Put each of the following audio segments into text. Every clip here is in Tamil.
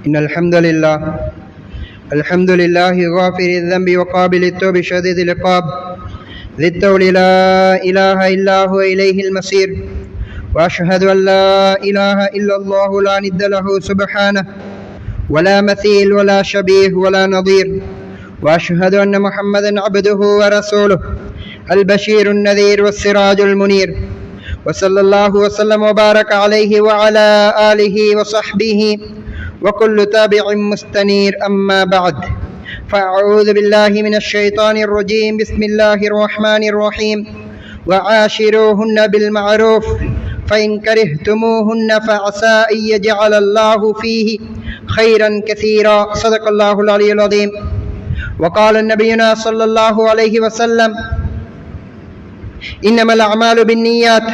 إن الحمد لله غافر الذنب وقابل التوب شديد العقاب ذي الطول لا إله إلا هو إليه المصير وأشهد أن لا إله إلا الله لا ند له سبحانه ولا مثيل ولا شبيه ولا نظير وأشهد أن محمدا عبده ورسوله البشير النذير والسراج المنير وصلى الله وسلم وبارك عليه وعلى آله وصحبه وكل تابع مستنير أما بعد فأعوذ بالله من الشيطان الرجيم بسم الله الرحمن الرحيم وعاشروهن بالمعروف فإن كرهتموهن فعسى أن يجعل الله فيه خيرا كثيرا صدق الله العلي العظيم وقال نبينا صلى الله عليه وسلم إنما الأعمال بالنيات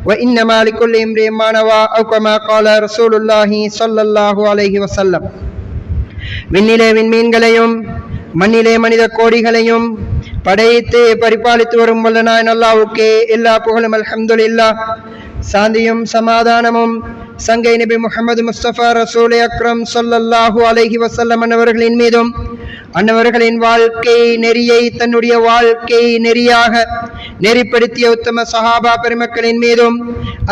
وإنما لكل امرئ ما نوى أو كما قال رسول الله صلى الله عليه وسلم. விண்ணிலே விண்மீன்களையும் மண்ணிலே மனித கோடிகளையும் படைத்து பரிபாலித்து வரும் வல்லனாய் அல்லாஹ்வுக்கே எல்லா புகழும் அல்ஹம்துலில்லாஹ். சாந்தியும் சமாதானமும் சங்கை நபி முஹம்மது முஸ்தபா ரசூல் அக்ரம் ஸல்லல்லாஹு அலைஹி வஸல்லம் அன்னவர்களின் மீதும் அன்னவர்களின் வாழ்க்கை நெறியை தன்னுடைய வாழ்க்கை நெறியாக நெறிப்படுத்திய உத்தம சஹாபா பெருமக்களின் மீதும்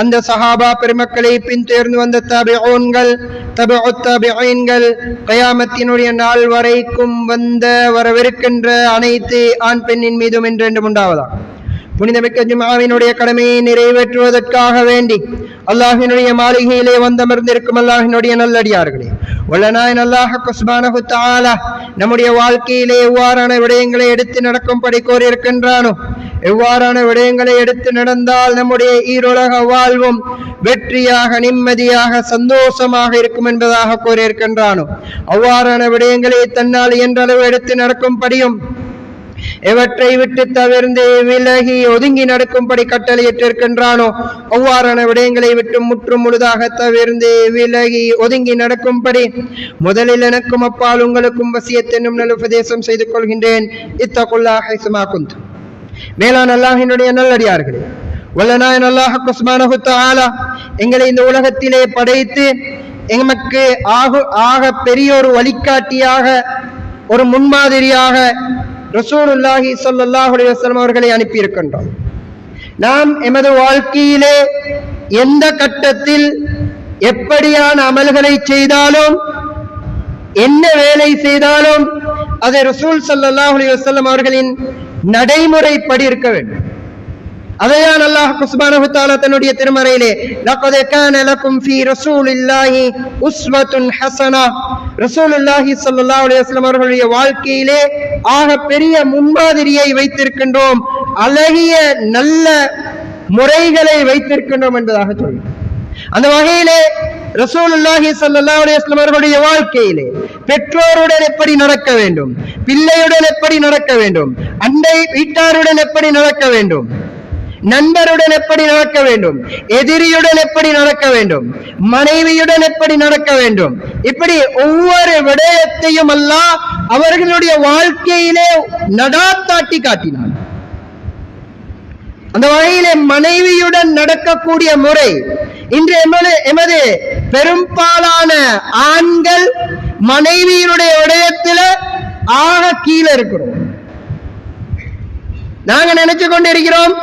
அந்த சஹாபா பெருமக்களை பின்தொடர்ந்து வந்த தபிஊன்கள் தபிஉத் தபிஈன்கள் கியாமத்தினுடைய நாள் வரைக்கும் வரவிருக்கின்ற அனைத்து ஆண் பெண்ணின் மீதும் என்றென்றும் உண்டாவதாக. புனிதமிக்க ஜும்ஆவினுடைய கடமையை நிறைவேற்றுவதற்காக வேண்டி அல்லாஹ்வினுடைய மாளிகையிலே வந்தமர்ந்திருக்கும் அல்லாஹ்வினுடைய நல்லடியார்களே, வல்லநாயன் அல்லாஹ் சுப்ஹானஹு வ தஆலா நம்முடைய வாழ்க்கையிலே எவ்வாறான விடயங்களை எடுத்து நடக்கும்படி கோரியிருக்கின்றானோ, எவ்வாறான விடயங்களை எடுத்து நடந்தால் நம்முடைய ஈருலக வாழ்வும் வெற்றியாக நிம்மதியாக சந்தோஷமாக இருக்கும் என்பதாக கோரியிருக்கின்றானோ, அவ்வாறான விடயங்களை தன்னால் என்றளவு எடுத்து நடக்கும்படியும் எவற்றை விட்டு தவிர்ந்து விலகி ஒதுங்கி நடக்கும்படி கட்டளையிட்டிருக்கின்றானோ, அவ்வாறான விடயங்களை விட்டு முற்றும் முழுதாக தவிர்ந்து விலகி ஒதுங்கி நடக்கும்படி முதலில் எனக்கும் அப்பால் உங்களுக்கும் வசியத் என்னும் நல்ல உபதேசம் செய்து கொள்கின்றேன். இத்தகுல்லாஹ் ஹைசுமா குன்தும். மேலான அல்லாஹ்வினுடைய நல்லடியார்களே, வல்லநாயன் அல்லாஹ் சுப்ஹானஹு வ தஆலா எங்களை இந்த உலகத்திலே படைத்து எமக்கு ஆக பெரிய ஒரு வழிகாட்டியாக ஒரு முன்மாதிரியாக ரசூலுல்லாஹி ஸல்லல்லாஹு அலைஹி வஸல்லம் அவர்களை அனுப்பி இருக்கின்றோம். நாம் எமது வாழ்க்கையிலே எந்த கட்டத்தில் எப்படியான அமல்களை செய்தாலும் என்ன வேலை செய்தாலும் அதை ரசூல் ஸல்லல்லாஹு அலைஹி வஸல்லம் அவர்களின் நடைமுறைப்படி இருக்க வேண்டும். அதையான் அல்லாஹ் சுப்ஹானஹு வ தஆலா தன்னுடைய திருமறையிலே லகத் கான லகும் ஃபீ ரசூலில்லாஹி உஸ்வத்துன் ஹஸனா, ரசூலுல்லாஹி ஸல்லல்லாஹு அலைஹி வஸல்லம் அவர்களுடைய வாழ்க்கையிலே ஆக பெரிய முன்மாதிரியை வைத்திருக்கின்றோம், அழகிய நல்ல முறைகளை வைத்திருக்கின்றோம் என்பதாக சொல்லுங்கள். அந்த வகையிலே ரசூலுல்லாஹி ஸல்லல்லாஹு அலைஹி வஸல்லம் அவர்களுடைய வாழ்க்கையிலே பெற்றோருடன் எப்படி நடக்க வேண்டும், பிள்ளையுடன் எப்படி நடக்க வேண்டும், அண்டை வீட்டாருடன் எப்படி நடக்க வேண்டும், நண்பருடன் எப்படி நடக்க வேண்டும், எதிரியுடன் எப்படி நடக்க வேண்டும், மனைவியுடன் எப்படி நடக்க வேண்டும், இப்படி ஒவ்வொரு விடயத்தையும் அல்லாஹ் அவர்களுடைய வாழ்க்கையிலே நடாத்தாட்டி காட்டினார். அந்த வகையிலே மனைவியுடன் நடக்கக்கூடிய முறை இன்று எமது பெரும்பாலான ஆண்கள் மனைவியினுடைய விடயத்துல ஆக கீழே இருக்கிறோம். நாங்க நினைச்சு கொண்டிருக்கிறோம்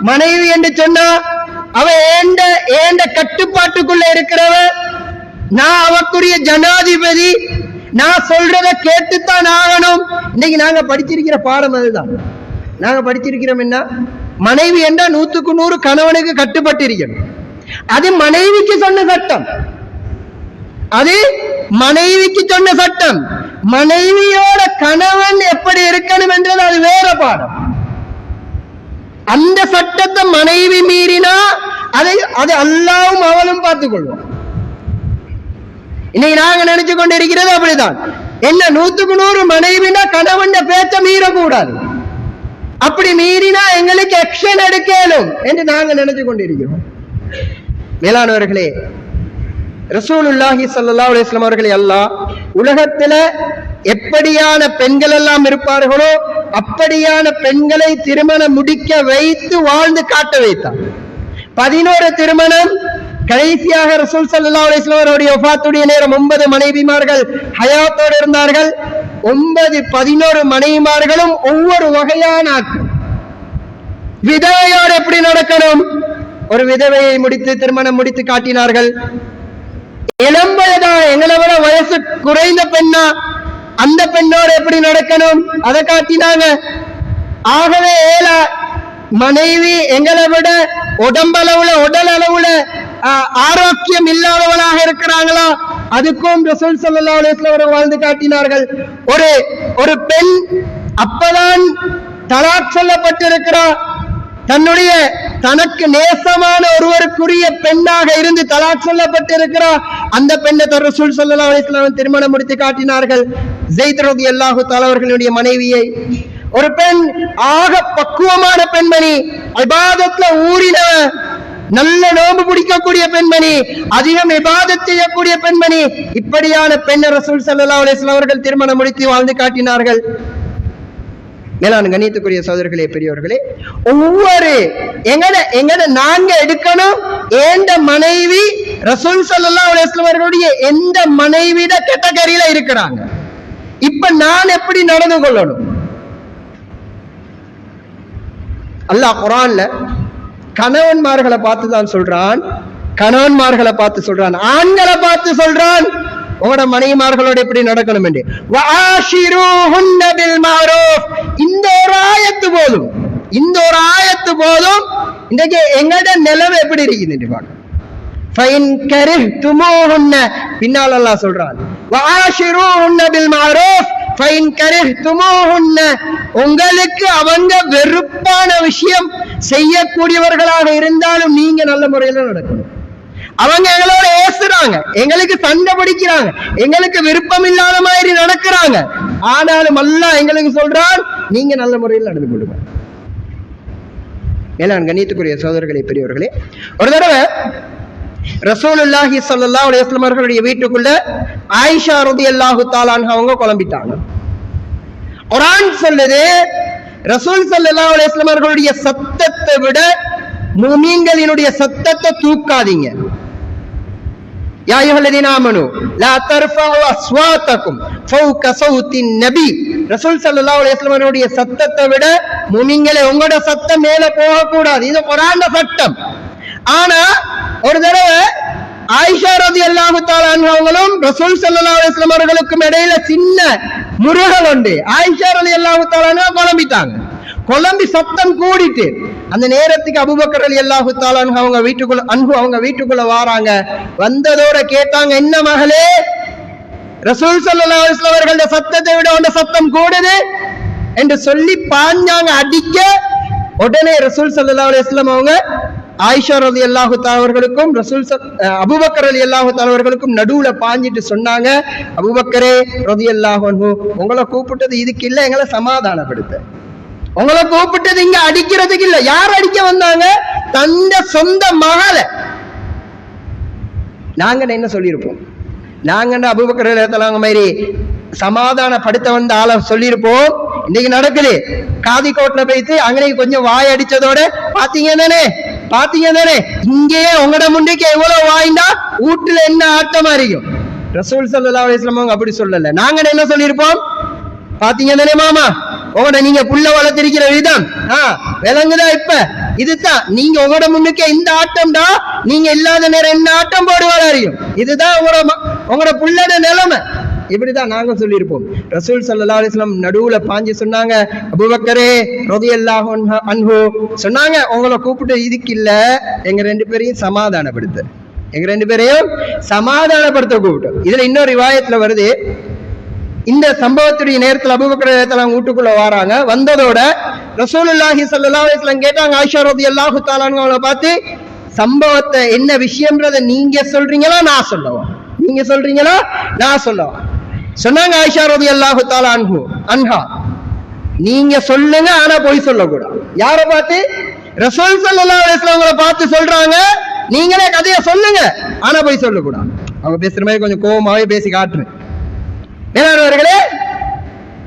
மனைவி என்று சொன்னா அவ ஏண்ட கட்டுப்பாட்டுக்குள்ள இருக்கிறவ, நான் அவக்குரிய ஜனாதிபதி, நான் சொல்றத கேட்டுத்தான் ஆகணும். இன்னைக்கு நாங்க படிச்சிருக்கிற பாடம் அதுதான். நாங்க படிச்சிருக்கிறோம் என்ன, மனைவி என்றா 100க்கு 100 கணவனுக்கு கட்டுப்பட்டு இருக்கணும். அது மனைவிக்கு சொன்ன சட்டம், அது மனைவிக்கு சொன்ன சட்டம். மனைவியோட கணவன் எப்படி இருக்கணும் என்றது அது வேற பாடம். அந்த சட்டத்தை மனைவி மீறினா அது அல்லாவும் அவளும் பார்த்துக் கொள்வோம். இன்னைக்கு நாங்க நினைச்சு கொண்டு இருக்கிறது அப்படிதான். என்ன 100க்கு 100 மனைவினா கணவன் பேச்ச மீறக்கூடாது, அப்படி மீறினா எங்களுக்கு ஆக்ஷன் எடுக்கலும் என்று நாங்க நினைச்சு கொண்டிருக்கிறோம். மேலானவர்களே, ரசூலுல்லாஹி ஸல்லல்லாஹு அலைஹி வஸல்லம் அவர்களை அல்லாஹ் உலகத்துல எப்படியான பெண்கள் எல்லாம் இருப்பார்களோ அப்படியான பெண்களை திருமணம் முடிக்க வைத்து வாழ்ந்து காட்ட வைத்தார். 11 திருமணம் கடைசியாக ரசூல் ஸல்லல்லாஹு அலைஹி வஸல்லம் அவருடைய வஃபாத்துடைய நேரம் 9 மனைவிமார்கள் ஹயாத்தோடு இருந்தார்கள். 9-11 மனைவிமார்களும் ஒவ்வொரு வகையான விதவையோடு எப்படி நடக்கணும், ஒரு விதவையை முடித்து திருமணம் முடித்து காட்டினார்கள். இளம் வயதா எங்களை விட வயசு குறைந்த பெண்ணா, அந்த பெண்ணோடு எப்படி நடக்கணும் அதை காட்டினாங்க. ஆகவே மனைவி எங்களை விட உடம்பளவுல உடல் அளவுல ஆரோக்கியம் இல்லாதவளாக இருக்கிறாங்களா, அதுக்கும் ரசூல் ஸல்லல்லாஹு அலைஹி வஸல்லம் வாழ்ந்து காட்டினார்கள். ஒரு பெண் அப்பதான் தலாக் சொல்லப்பட்டிருக்கிறார், தன்னுடைய தனக்கு நேசமான ஒருவருக்குரிய பெண்ணாக இருந்து தலாக் சொல்லப்பட்டிருக்கிறார். அந்த பெண்ணை ரசூல் ஸல்லல்லாஹு அலைஹி வஸல்லம் திருமணம் முடித்து காட்டினார்கள். ஸைத் ரலியல்லாஹு தஆலா அவர்களுடைய மனைவியை. ஒரு பெண் ஆக பக்குவமான பெண்மணி, இபாதத்ல ஊறின, நல்ல நோன்பு பிடிக்கக்கூடிய பெண்மணி, அதிகம் இபாதத் செய்யக்கூடிய பெண்மணி, இப்படியான பெண்ணை ரசூல் ஸல்லல்லாஹு அலைஹி வஸல்லம் அவர்கள் திருமணம் முடித்து வாழ்ந்து காட்டினார்கள். மேலான கண்ணியத்துக்குரிய சகோதரர்களே, பெரியவர்களே, ஒவ்வொரு எங்கட நாங்க எடுக்கணும். எந்த மனைவி ரசூல் ஸல்லல்லாஹு அலைஹி வஸல்லம் அவர்களுடைய எந்த மனைவிட கேட்டகரியில இருக்கிறாங்க, இப்ப நான் எப்படி நடந்து கொள்ளணும்? அல்லாஹ் குர்ஆன்ல கணவன்மார்களை பார்த்து தான் சொல்றான், கணவன்மார்களை பார்த்து சொல்றான், ஆண்களை பார்த்து சொல்றான் உங்களோட மனைவிமார்களோட எப்படி நடக்கணும் என்று. வஆஷிரூஹுன்ன பில் மஅரூஃப். இந்த ஒரு ஆயத்து போதும், இந்த ஒரு ஆயத்து போதும் இன்றைக்கு எங்கட நிலைமை எப்படி இருக்குது பாருங்க. ஃபைன் கரிஹ்துமூஹுன்ன, பின்னால் அல்லாஹ் சொல்றான் வஆஷிரூஹுன்ன பில் மஅரூஃப் ஃபைன் கரிஹ்துமூஹுன்ன. உங்களுக்கு அவங்க வெறுப்பான விஷயம் செய்யக்கூடியவர்களாக இருந்தாலும் நீங்க நல்ல முறையில நடக்கணும். அவங்க எங்களோட ஏசுறாங்க, எங்களுக்கு சண்டை பிடிக்கிறாங்க, எங்களுக்கு விருப்பம் இல்லாத மாதிரி நடக்கிறாங்க, ஆனாலும் அல்லாஹ் எங்களுக்கு சொல்றான் நீங்க நல்ல முறையில் நடந்து கொள்ளுங்க. மேலான கண்ணியத்துக்குரிய சகோதரர்களே, பெரியவர்களே, ஒரு தடவை ரசூலுல்லாஹி ஸல்லல்லாஹு அலைஹி வஸல்லம் அவர்களுடைய வீட்டுக்குள்ள ஆயிஷா ரலியல்லாஹு தஆலா அன்ஹா அவங்க குழம்பிட்டாங்க. குர்ஆன் சொல்லுது, ரசூல் ஸல்லல்லாஹு அலைஹி வஸல்லம் அவர்களுடைய சத்தத்தை விட முஃமின்களினுடைய சத்தத்தை தூக்காதீங்க. யா அய்யுஹல்லதீன ஆமனூ லா தர்ஃபஉ அஸ்வாத்தகும் ஃபௌக ஸௌத்தின் நபி. ரசூல் ஸல்லல்லாஹு அலைஹி வஸல்லம் அவர்களுடைய சத்தத்தை விட முஃமின்களே உங்களோட சத்தம் மேல போக கூடாது, இது குர்ஆன்ல சட்டம். ஆனா ஒரு தடவை ஆயிஷா ரலியல்லாஹு தஆலா அன்ஹா அவங்களும் ரசூல் ஸல்லல்லாஹு அலைஹி வஸல்லம் அவர்களுக்கும் இடையில சின்ன முருகல் உண்டு. ஆயிஷா ரலியல்லாஹு தஆலா அன்ஹா குழம்பிட்டாங்க. குழம்பி சத்தம் கூடிட்டு அந்த நேரத்துக்கு அபூபக்கர் ரலியல்லாஹு தஆலா அன்ஹு அவங்க வீட்டுக்குள்ள வாராங்க. வந்ததோட கேட்டாங்க, என்ன மகளே, ரசூல் ஸல்லல்லாஹு அலைஹி வஸல்லம் அவர்களுடைய சத்தத்தை விட உங்க சத்தம் கூடுது என்று சொல்லி பாஞ்சாங்க அடிக்க. உடனே ரசூல் ஸல்லல்லாஹு அலைஹி வஸல்லம் அவங்க ஆயிஷா ரலியல்லாஹு தஆலா அவர்களுக்கும் அபூபக்கர் ரலியல்லாஹு தஆலா அவர்களுக்கும் நடுவுல பாஞ்சிட்டு சொன்னாங்க, அபூபக்கரே ரலியல்லாஹு அன்ஹு, உங்களை கூப்பிட்டது இதுக்கு இல்ல, எங்களை சமாதானப்படுத்த. உங்களை கூப்பிட்டது இங்க அடிக்கிறதுக்கு இல்ல. யார் அடிக்க வந்தாங்க? தந்த சொந்த மகளை. நாங்க என்ன சொல்லியிருப்போம்? நாங்க அபூபக்கர் ரலியல்லாஹு மாதிரி சமாதானப்படுத்த வந்த ஆளை சொல்லியிருப்போம். இன்னைக்கு நடக்குது, காதிக்கோட்ல போயிட்டு அங்கே கொஞ்சம் வாய் அடிச்சதோட பாத்தீங்க தானே இங்கேயே உங்களோட முன்னைக்கு எவ்வளவு வாய்ந்தா வீட்டுல என்ன ஆட்டமா இருக்கும். ரசூல் ஸல்லல்லாஹு அலைஹி வஸல்லம் அவங்க அப்படி சொல்லல. நாங்க என்ன சொல்லியிருப்போம்? பாத்தீங்க தானே மாமா, உங்களோட நீங்க புள்ள வளர்த்திருக்கிற விதம் விளங்குதா? இப்ப இதுதான் நீங்க உங்களோட முன்னுக்கு இந்த ஆட்டம்டா, நீங்க இல்லாத நேரம் என்ன ஆட்டம் போடுவாரா அறியும். இதுதான் உங்களோட புள்ளோட நிலைமை. இப்படிதான் நாங்க சொல்லியிருப்போம். ரசூல் ஸல்லல்லாஹு அலைஹி வஸல்லம் நடுவுல பாஞ்சு சொன்னாங்க, அபூபக்கரே ரலியல்லாஹு அன்ஹு சொன்னாங்க, உங்களை கூப்பிட்டு இதுக்கு இல்ல, எங்க ரெண்டு பேரையும் சமாதானப்படுத்த கூப்பிட்டோம். இதுல இன்னொரு ரிவாயத்துல வருது, இந்த சம்பவத்துடைய நேரத்தில் அபூபக்கர் ரலியல்லாஹு வீட்டுக்குள்ள வராங்க. வந்ததோட ரசூலுல்லாஹி ஸல்லல்லாஹு அலைஹி வஸல்லம் கேட்டாங்க ஆயிஷா ரலியல்லாஹு தஆலா அன்ஹா பார்த்து, சம்பவத்தை என்ன விஷயம்ன்றத நீங்க சொல்றீங்களா நான் சொல்லவா? நீங்க சொல்றீங்களா நான் சொல்லவா? சொன்னாங்க ஆயிஷா ரலியல்லாஹு தஆலா அன்ஹா, நீங்க சொல்லுங்க, ஆனா போய் சொல்லக்கூடாது. யாரை பார்த்து? ரசூல் ஸல்லல்லாஹு அலைஹி வஸல்லம் பார்த்து சொல்றாங்க, நீங்களே கதையை சொல்லுங்க, ஆனா போய் சொல்லக்கூடாது. அவங்க பேசுற மாதிரி கொஞ்சம் கோபமாவே பேசி காட்டுறேன். மேலானவர்களே,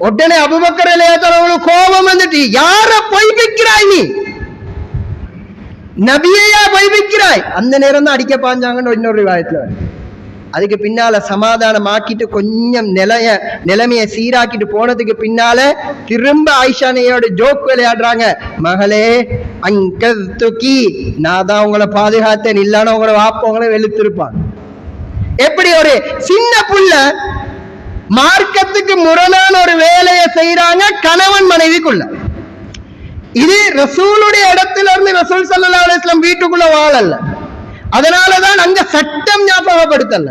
உடனே அபூபக்கர் ரலியல்லாஹு கோபம் வந்துட்டு, யார பொய் வைக்கிறாய் நீ? நபியையா வைக்கிறாய்? அந்த நேரம் தான் அடிக்க பாஞ்சாங்கன்னு இன்னொரு ரிவாயத்துல வருது. அதுக்கு பின்னால சமாதானமாக்கிட்டு கொஞ்சம் நிலைமையை சீராக்கிட்டு போனதுக்கு பின்னால திரும்ப ஆயிஷானையோட ஜோக் விளையாடுறாங்க. மகளே, அங்க தூக்கி நான் தான் உங்களை பாதுகாத்தேன், இல்லான உங்களை வாப்பவங்களை வெளுத்திருப்பாங்க. எப்படி ஒரு சின்ன புள்ள மார்க்கத்துக்கு முரணான ஒரு வேலையை செய்யறாங்க கணவன் மனைவிக்குள்ள. இது ரசூலுடைய இடத்துல இருந்து ரசூல் ஸல்லல்லாஹு அலைஹி வஸல்லம் வீட்டுக்குள்ள வாழல்ல. அதனாலதான் அங்க சட்டம் ஞாபகப்படுத்தல.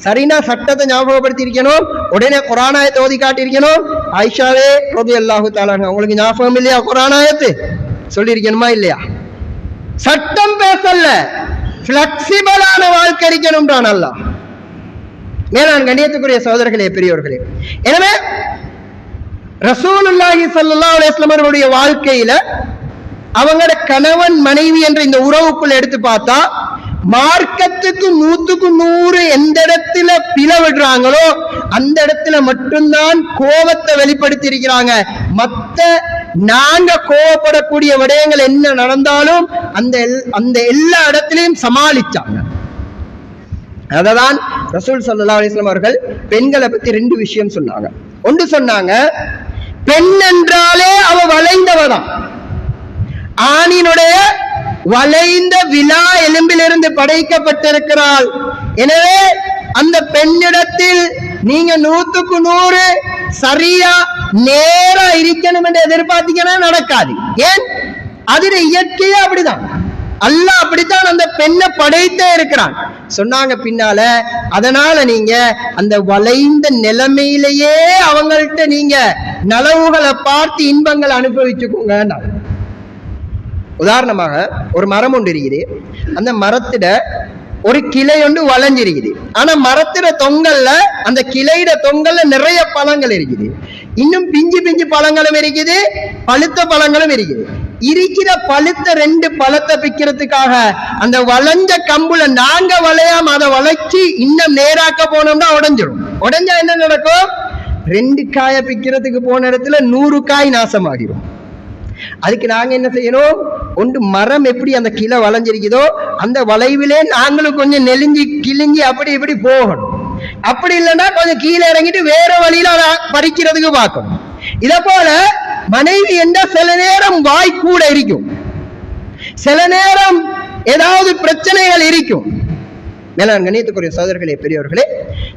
சரினா சட்டத்தை ஞாபகப்படுத்தி இருக்கணும், உடனே குர்ஆனாயத்தை ஓதி காட்டியிருக்கணும். ஆயிஷாவே ரலியல்லாஹு தஆலா உங்களுக்கு ஞாபகம் இல்லையா? குர்ஆனாயத்து சொல்லி இருக்கணுமா இல்லையா? சட்டம் பேசல, பிளெக்சிபிளான வாழ்க்கை இருக்கணும்ன்றான் அல்லாஹ். மேலான கண்ணியத்துக்குரிய சகோதரர்களே, பெரியவர்களே, எனவே ரசூலுல்லாஹி ஸல்லல்லாஹு அலைஹி வஸல்லம் அவர்களுடைய வாழ்க்கையில அவங்களோட கணவன் மனைவி என்ற இந்த உறவுக்குள்ள எடுத்து பார்த்தா மார்க்கத்துக்கு 100% எந்த இடத்துல பிளவிடுறாங்களோ அந்த இடத்துல மட்டும்தான் கோபத்தை வெளிப்படுத்தி இருக்கிறாங்க. மத்த நாங்க கோபப்படக்கூடிய விடயங்கள் என்ன நடந்தாலும் அந்த எல்லா இடத்திலையும் சமாளிச்சாங்க. அததான் ரசூல் ஸல்லல்லாஹு அலைஹி வஸல்லம் அவர்கள் பெண்களை பத்தி 2 விஷயம் சொன்னாங்க. ஒன்று சொன்னாங்க, பெண் என்றாலே அவ வளைந்தவதான், ஆணினுடைய வளைந்த விலா எலும்பிலிருந்து படைக்கப்பட்டிருக்கிறாள். எனவே அந்த பெண்ணிடத்தில் நீங்க 100% சரியா நேரா இருக்கணும் என்று எதிர்பார்த்தீங்கன்னா நடக்காது. ஏன்? அது இயற்கையா அப்படிதான், அல்லாஹ் அப்படித்தான் அந்த பெண்ணை படைத்தே இருக்கிறான் சொன்னாங்க பின்னால. அதனால நீங்க அந்த வளைந்த நிலைமையிலேயே அவங்கள்ட்ட நீங்க நலவுகளை பார்த்து இன்பங்களை அனுபவிச்சுக்கோங்க. உதாரணமாக ஒரு மரம் ஒன்று இருக்குது, அந்த மரத்திட ஒரு கிளை ஒன்று வளைஞ்சிருக்குது. ஆனா மரத்திட தொங்கல்ல, அந்த கிளையிட தொங்கல்ல நிறைய பழங்கள் இருக்குது. இன்னும் பிஞ்சு பிஞ்சு பழங்களும் இருக்குது, பழுத்த பழங்களும் இருக்குது. இருக்கிற பழுத்த 2 பழத்தை பிக்கிறதுக்காக அந்த வளைஞ்ச கம்புல நாங்க வளையாம அதை வளைச்சு இன்னும் நேராக்க போனோம்னா உடைஞ்சிடும். உடைஞ்சா என்ன நடக்கும்? 2 காயை பிக்கிறதுக்கு போன இடத்துல 100 காய் நாசமாகிடும். அதுக்கு நாங்க என்ன செய்யணும்? ஒன்று மரம் எப்படி அந்த கிளை வளைஞ்சிருக்குதோ அந்த வளைவிலே நாங்களும் கொஞ்சம் நெலிஞ்சி கிழிஞ்சி அப்படி இப்படி போகணும். அப்படி இல்லைன்னா கொஞ்சம் கீழே இறங்கிட்டு வேற வழியில பறிக்கிறதுக்கு பார்க்கணும். இத போல மனைவி என்ற சில நேரம் வாய் கூட இருக்கும், சில நேரம் ஏதாவது பிரச்சனைகள் இருக்கும். மேலான கண்ணியத்துக்குரிய சகோதரர்களே, பெரியவர்களே,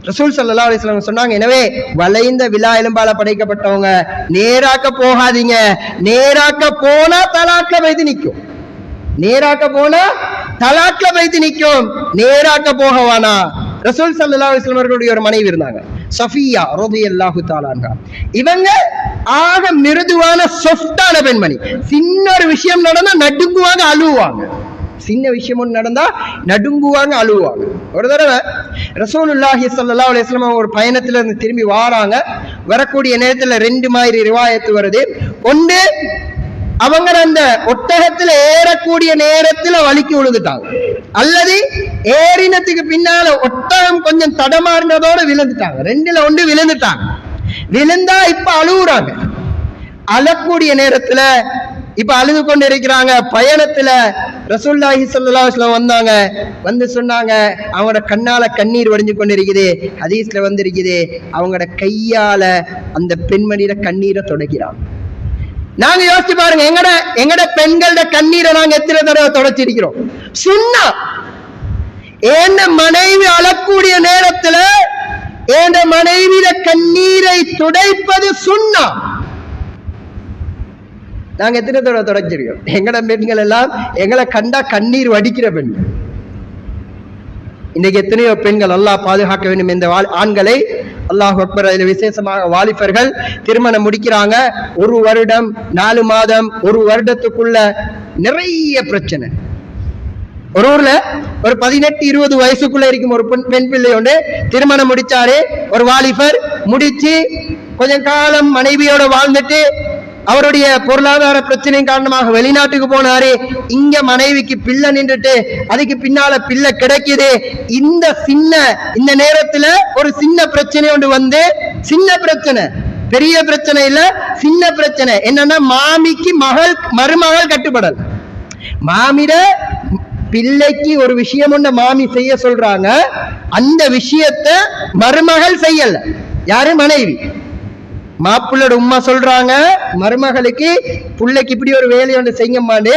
ரசூல் ஸல்லல்லாஹு அலைஹி வஸல்லம் சொன்னாங்க, எனவே வளைந்த விலா எலும்பால படைக்கப்பட்டவங்க நேராக்க போகாதீங்க. நேராக்க போனா தலாக்ல வைத்து நிற்கும், நேராக்க போனா தலாக்ல வைத்து நிற்கும், நேராக்க போகவானா. ரசூல் ஸல்லல்லாஹு அலைஹி வஸல்லம் அவர்களுடைய ஒரு மனைவி இருந்தாங்க, சஃபியா ரலியல்லாஹு தஆலா அன்ஹா. இவங்க ஆக மிருதுவான சாஃப்டான பெண்மணி. சின்ன ஒரு விஷயம் நடந்தா நடுங்குவாங்க, அழுவாங்க. சின்ன விஷயம் ஒன்று நடந்தா நடுங்குவாங்க, அழுவாங்க. ஒரு தடவை ரசூலுல்லாஹி ஸல்லல்லாஹு அலைஹி வஸல்லம் ஒரு பயணத்துல இருந்து திரும்பி வாராங்க. வரக்கூடிய நேரத்துல 2 மாதிரி ரிவாயத்து வருது. ஒன்று, அவங்க அந்த ஒட்டகத்துல ஏறக்கூடிய நேரத்துல வலிக்கு விழுந்துட்டாங்க, அல்லது ஏறினத்துக்கு பின்னால ஒட்டகம் கொஞ்சம் தடமாறினதோட விழுந்துட்டாங்க. 2ல ஒன்று விழுந்துட்டாங்க. விழுந்தா இப்ப அழுகுறாங்க. அழக்கூடிய நேரத்துல இப்ப அழுது கொண்டு இருக்கிறாங்க. பயணத்துல ரசூலுல்லாஹி ஸல்லல்லாஹு அலைஹி வஸல்லம் வந்தாங்க. வந்து சொன்னாங்க, அவங்களோட கண்ணால கண்ணீர் வடிஞ்சு கொண்டு இருக்குது. ஹதீஸ்ல வந்து இருக்குது, அவங்களோட கையால அந்த பெண்மணியோட கண்ணீரை தொடக்கிறாங்க. நாங்க யோசிச்சு பாருங்க, எங்கட பெண்களோட கண்ணீரை நாங்க எத்தனை தடவை தொடச்சிருக்கிறோம்? சுன்னா. ஏன் மனைவி அழக்கூடிய நேரத்துல ஏன் மனைவியில கண்ணீரை துடைப்பது சுன்னா. நாங்க எத்தனை தடவை தொடச்சிருக்கோம்? எங்கட பெண்கள் எல்லாம் எங்களை கண்டா கண்ணீர் வடிக்கிற பெண்கள். இன்னைக்கு எத்தனையோ பெண்கள், அல்லாஹ் பாதுகாக்க வேண்டும் இந்த ஆண்களை. அல்லாஹ் அக்பர். அதில் விசேஷமாக வாலிபர்கள் திருமணம் முடிக்கிறாங்க. 1 வருடம் 4 மாதம் 1 வருடத்துக்குள்ள நிறைய பிரச்சனை. ஒரு ஊர்ல ஒரு 18-20 வயசுக்குள்ள இருக்கும் ஒரு பெண் பிள்ளை ஒன்று திருமணம் முடிச்சாரு. ஒரு வாலிபர் முடிச்சு கொஞ்சம் காலம் மனைவியோட வாழ்ந்துட்டு அவருடைய பொருளாதார பிரச்சனை காரணமாக வெளிநாட்டுக்கு போனாரு. இங்க மனைவிக்கு பிள்ளை நின்றுட்டு அதுக்கு பின்னால பிள்ளை கிடைக்குது. இந்த நேரத்துல ஒரு சின்ன பிரச்சனை ஒன்று வந்து, சின்ன பிரச்சனை, பெரிய பிரச்சனை இல்ல, சின்ன பிரச்சனை என்னன்னா, மாமிக்கு மருமகள் கட்டுப்படல். மாமிட பிள்ளைக்கு ஒரு விஷயம் ஒண்ணு மாமி செய்ய சொல்றாங்க, அந்த விஷயத்தை மருமகள் செய்யல. யாரு? மனைவி. மாப்பிள்ளோட உம்மா சொல்றாங்க மருமகளுக்கு பிள்ளைக்கு இப்படி ஒரு வேலையை ஒன்று செய்யமான்னு,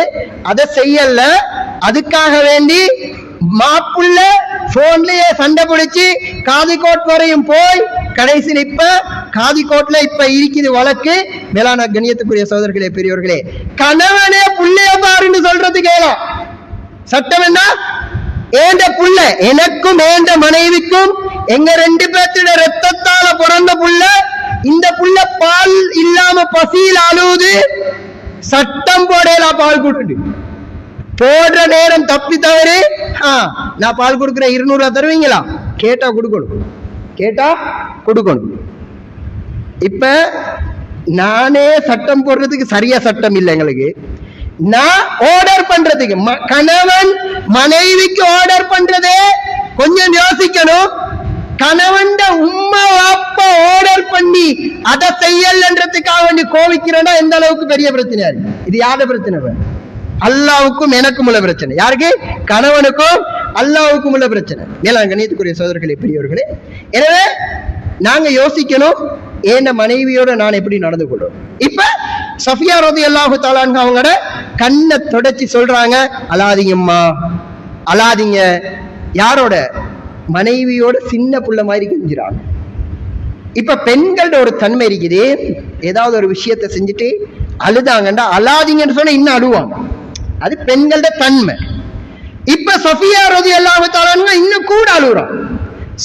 அதை செய்யல. அதுக்காக வேண்டி மாப்புள்ள போன்லயே சண்டை பிடிச்சு காதிக்கோட் வரையும் போய் கடைசியில் இப்ப காதிக்கோட்ல இப்ப இருக்குது வழக்கு. மேலான கண்ணியத்துக்குரிய சகோதரர்களே, பெரியவர்களே, கணவனே புள்ளைய பாருன்னு சொல்றது கேளா. சட்டம் என்ன? ஏண்ட புள்ள, எனக்கும் ஏண்ட மனைவிக்கும் எங்க 2 பேர்த்திட ரத்தத்தால பிறந்த புள்ள, இந்த புள்ள பால் இல்லாம பசியில் அழுவுது, சட்டம் போடலாம் பால் கொடுத்து போடுற நேரம் தப்பி தவறு. நான் பால் கொடுக்குறேன் 200 ரூபாய் தருவீங்களா? கேட்டா கொடுக்கணும், கேட்டா கொடுக்கணும். இப்ப நானே சட்டம் போடுறதுக்கு சரியா சட்டம் இல்லை எங்களுக்கு. நான் ஆர்டர் பண்றதுக்கு, கணவன் மனைவிக்கு ஆர்டர் பண்றதே கொஞ்சம் யோசிக்கணும். கணவன் உம்மா அப்பா ஆர்டர் பண்ணி அதை செய்யலன்றதுக்காக வேண்டி கோவிக்கிறேன்னா எந்த அளவுக்கு பெரிய பிரச்சனை. இது யாரோட பிரச்சனை? அல்லாவுக்கும் எனக்கும் உள்ள பிரச்சனை. யாருக்கு? கணவனுக்கும் அல்லாவுக்கும் உள்ள பிரச்சனை. மேலான கண்ணியத்துக்குரிய சகோதரர்களே, பெரியவர்களே, எனவே நாங்க யோசிக்கணும், ஏன் மனைவியோட நான் எப்படி நடந்து கொள்றோம். இப்ப சஃபியா ரலியல்லாஹு தஆலா அன்ஹா அவங்களோட கண்ணை தொடச்சி சொல்றாங்க, அழாதீங்கம்மா, அழாதீங்க. யாரோட? மனைவியோட சின்ன புள்ள மாதிரி கெஞ்சுறாங்க. இப்ப பெண்களோட ஒரு தன்மை இருக்குது, ஏதாவது ஒரு விஷயத்தை செஞ்சுட்டு அழுதாங்கண்டா அழாதீங்கன்னு சொன்னா இன்னும் அழுவாங்க. அது பெண்களோட தன்மை. இப்ப சஃபியா ரலியல்லாஹு தஆலா அன்ஹா இன்னும் கூட அழுறாங்க.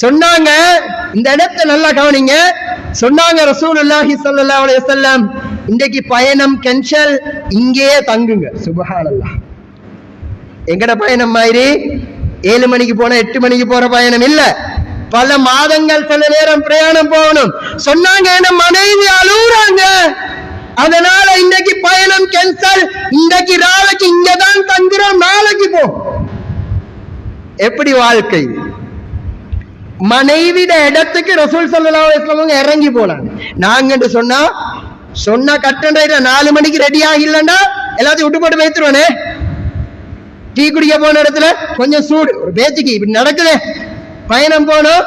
சொன்னாங்க, இந்த இடத்தை நல்லா கவனிங்க. சொன்னாங்க ரசூலுல்லாஹி ஸல்லல்லாஹு அலைஹி வஸல்லம், இன்றைக்கு பயணம் கேன்சல், இங்கேயே தங்குங்க. சுப்ஹானல்லாஹ். எங்கட பயணம் மாதிரி 7 மணிக்கு போன 8 மணிக்கு போற பயணம் இல்ல, பல மாதங்கள் சில நேரம் பிரயாணம் போகணும். சொன்னாங்க, என்ன மனைவி அழுறாங்க, அதனால இன்னைக்கு பயணம் கேன்சல், இன்றைக்கு ராவைக்கு இங்கதான் தங்குறோம், நாளைக்கு போ. எப்படி வாழ்க்கை? மனைவிட இடத்துக்கு ரசூல் ஸல்லல்லாஹு அலைஹி வஸல்லம் இறங்கி போனாங்க. நாங்க சொன்னா கட்டன் 4 மணிக்கு ரெடி ஆகிலன்னா எல்லாத்தையும் விட்டு போட்டு வைத்துருவானே. டீ குடிக்க போன இடத்துல கொஞ்சம் சூடு, ஒரு பேச்சுக்கு இப்படி நடக்குது, பயணம் போனோம்,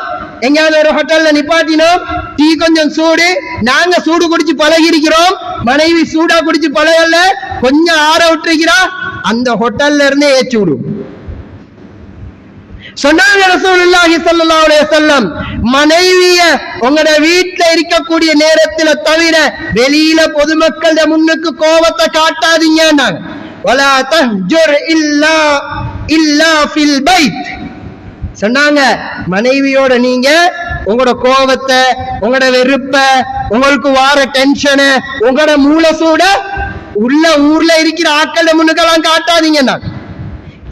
எங்கேயாவது ஒரு ஹோட்டல்ல நிப்பாட்டினோம், டீ கொஞ்சம் சூடு, நாங்க சூடு குடிச்சு பழகி இருக்கிறோம், மனைவி சூடா குடிச்சு பழகல, கொஞ்சம் ஆற விட்டுருக்கிறா, அந்த ஹோட்டல்ல இருந்து ஏற்றி விடும். சொன்னாங்க ரசூலுல்லாஹி ஸல்லல்லாஹு அலைஹி வஸல்லம், மனைவிய உங்களோட வீட்டுல இருக்கக்கூடிய நேரத்துல தவிர வெளியில பொதுமக்கள முன்னுக்கு கோபத்தை காட்டாதீங்க. வலா தஹ்ஜுர் இல்லா ஃபில் பைத். சொன்னாங்க, மனைவியோட நீங்க உங்களோட கோபத்தை, உங்களோட வெறுப்ப, உங்களுக்கு வார டென்ஷனை, உங்களோட மூலசூட உள்ள ஊர்ல இருக்கிற ஆட்கள முன்னுக்கெல்லாம் காட்டாதீங்க.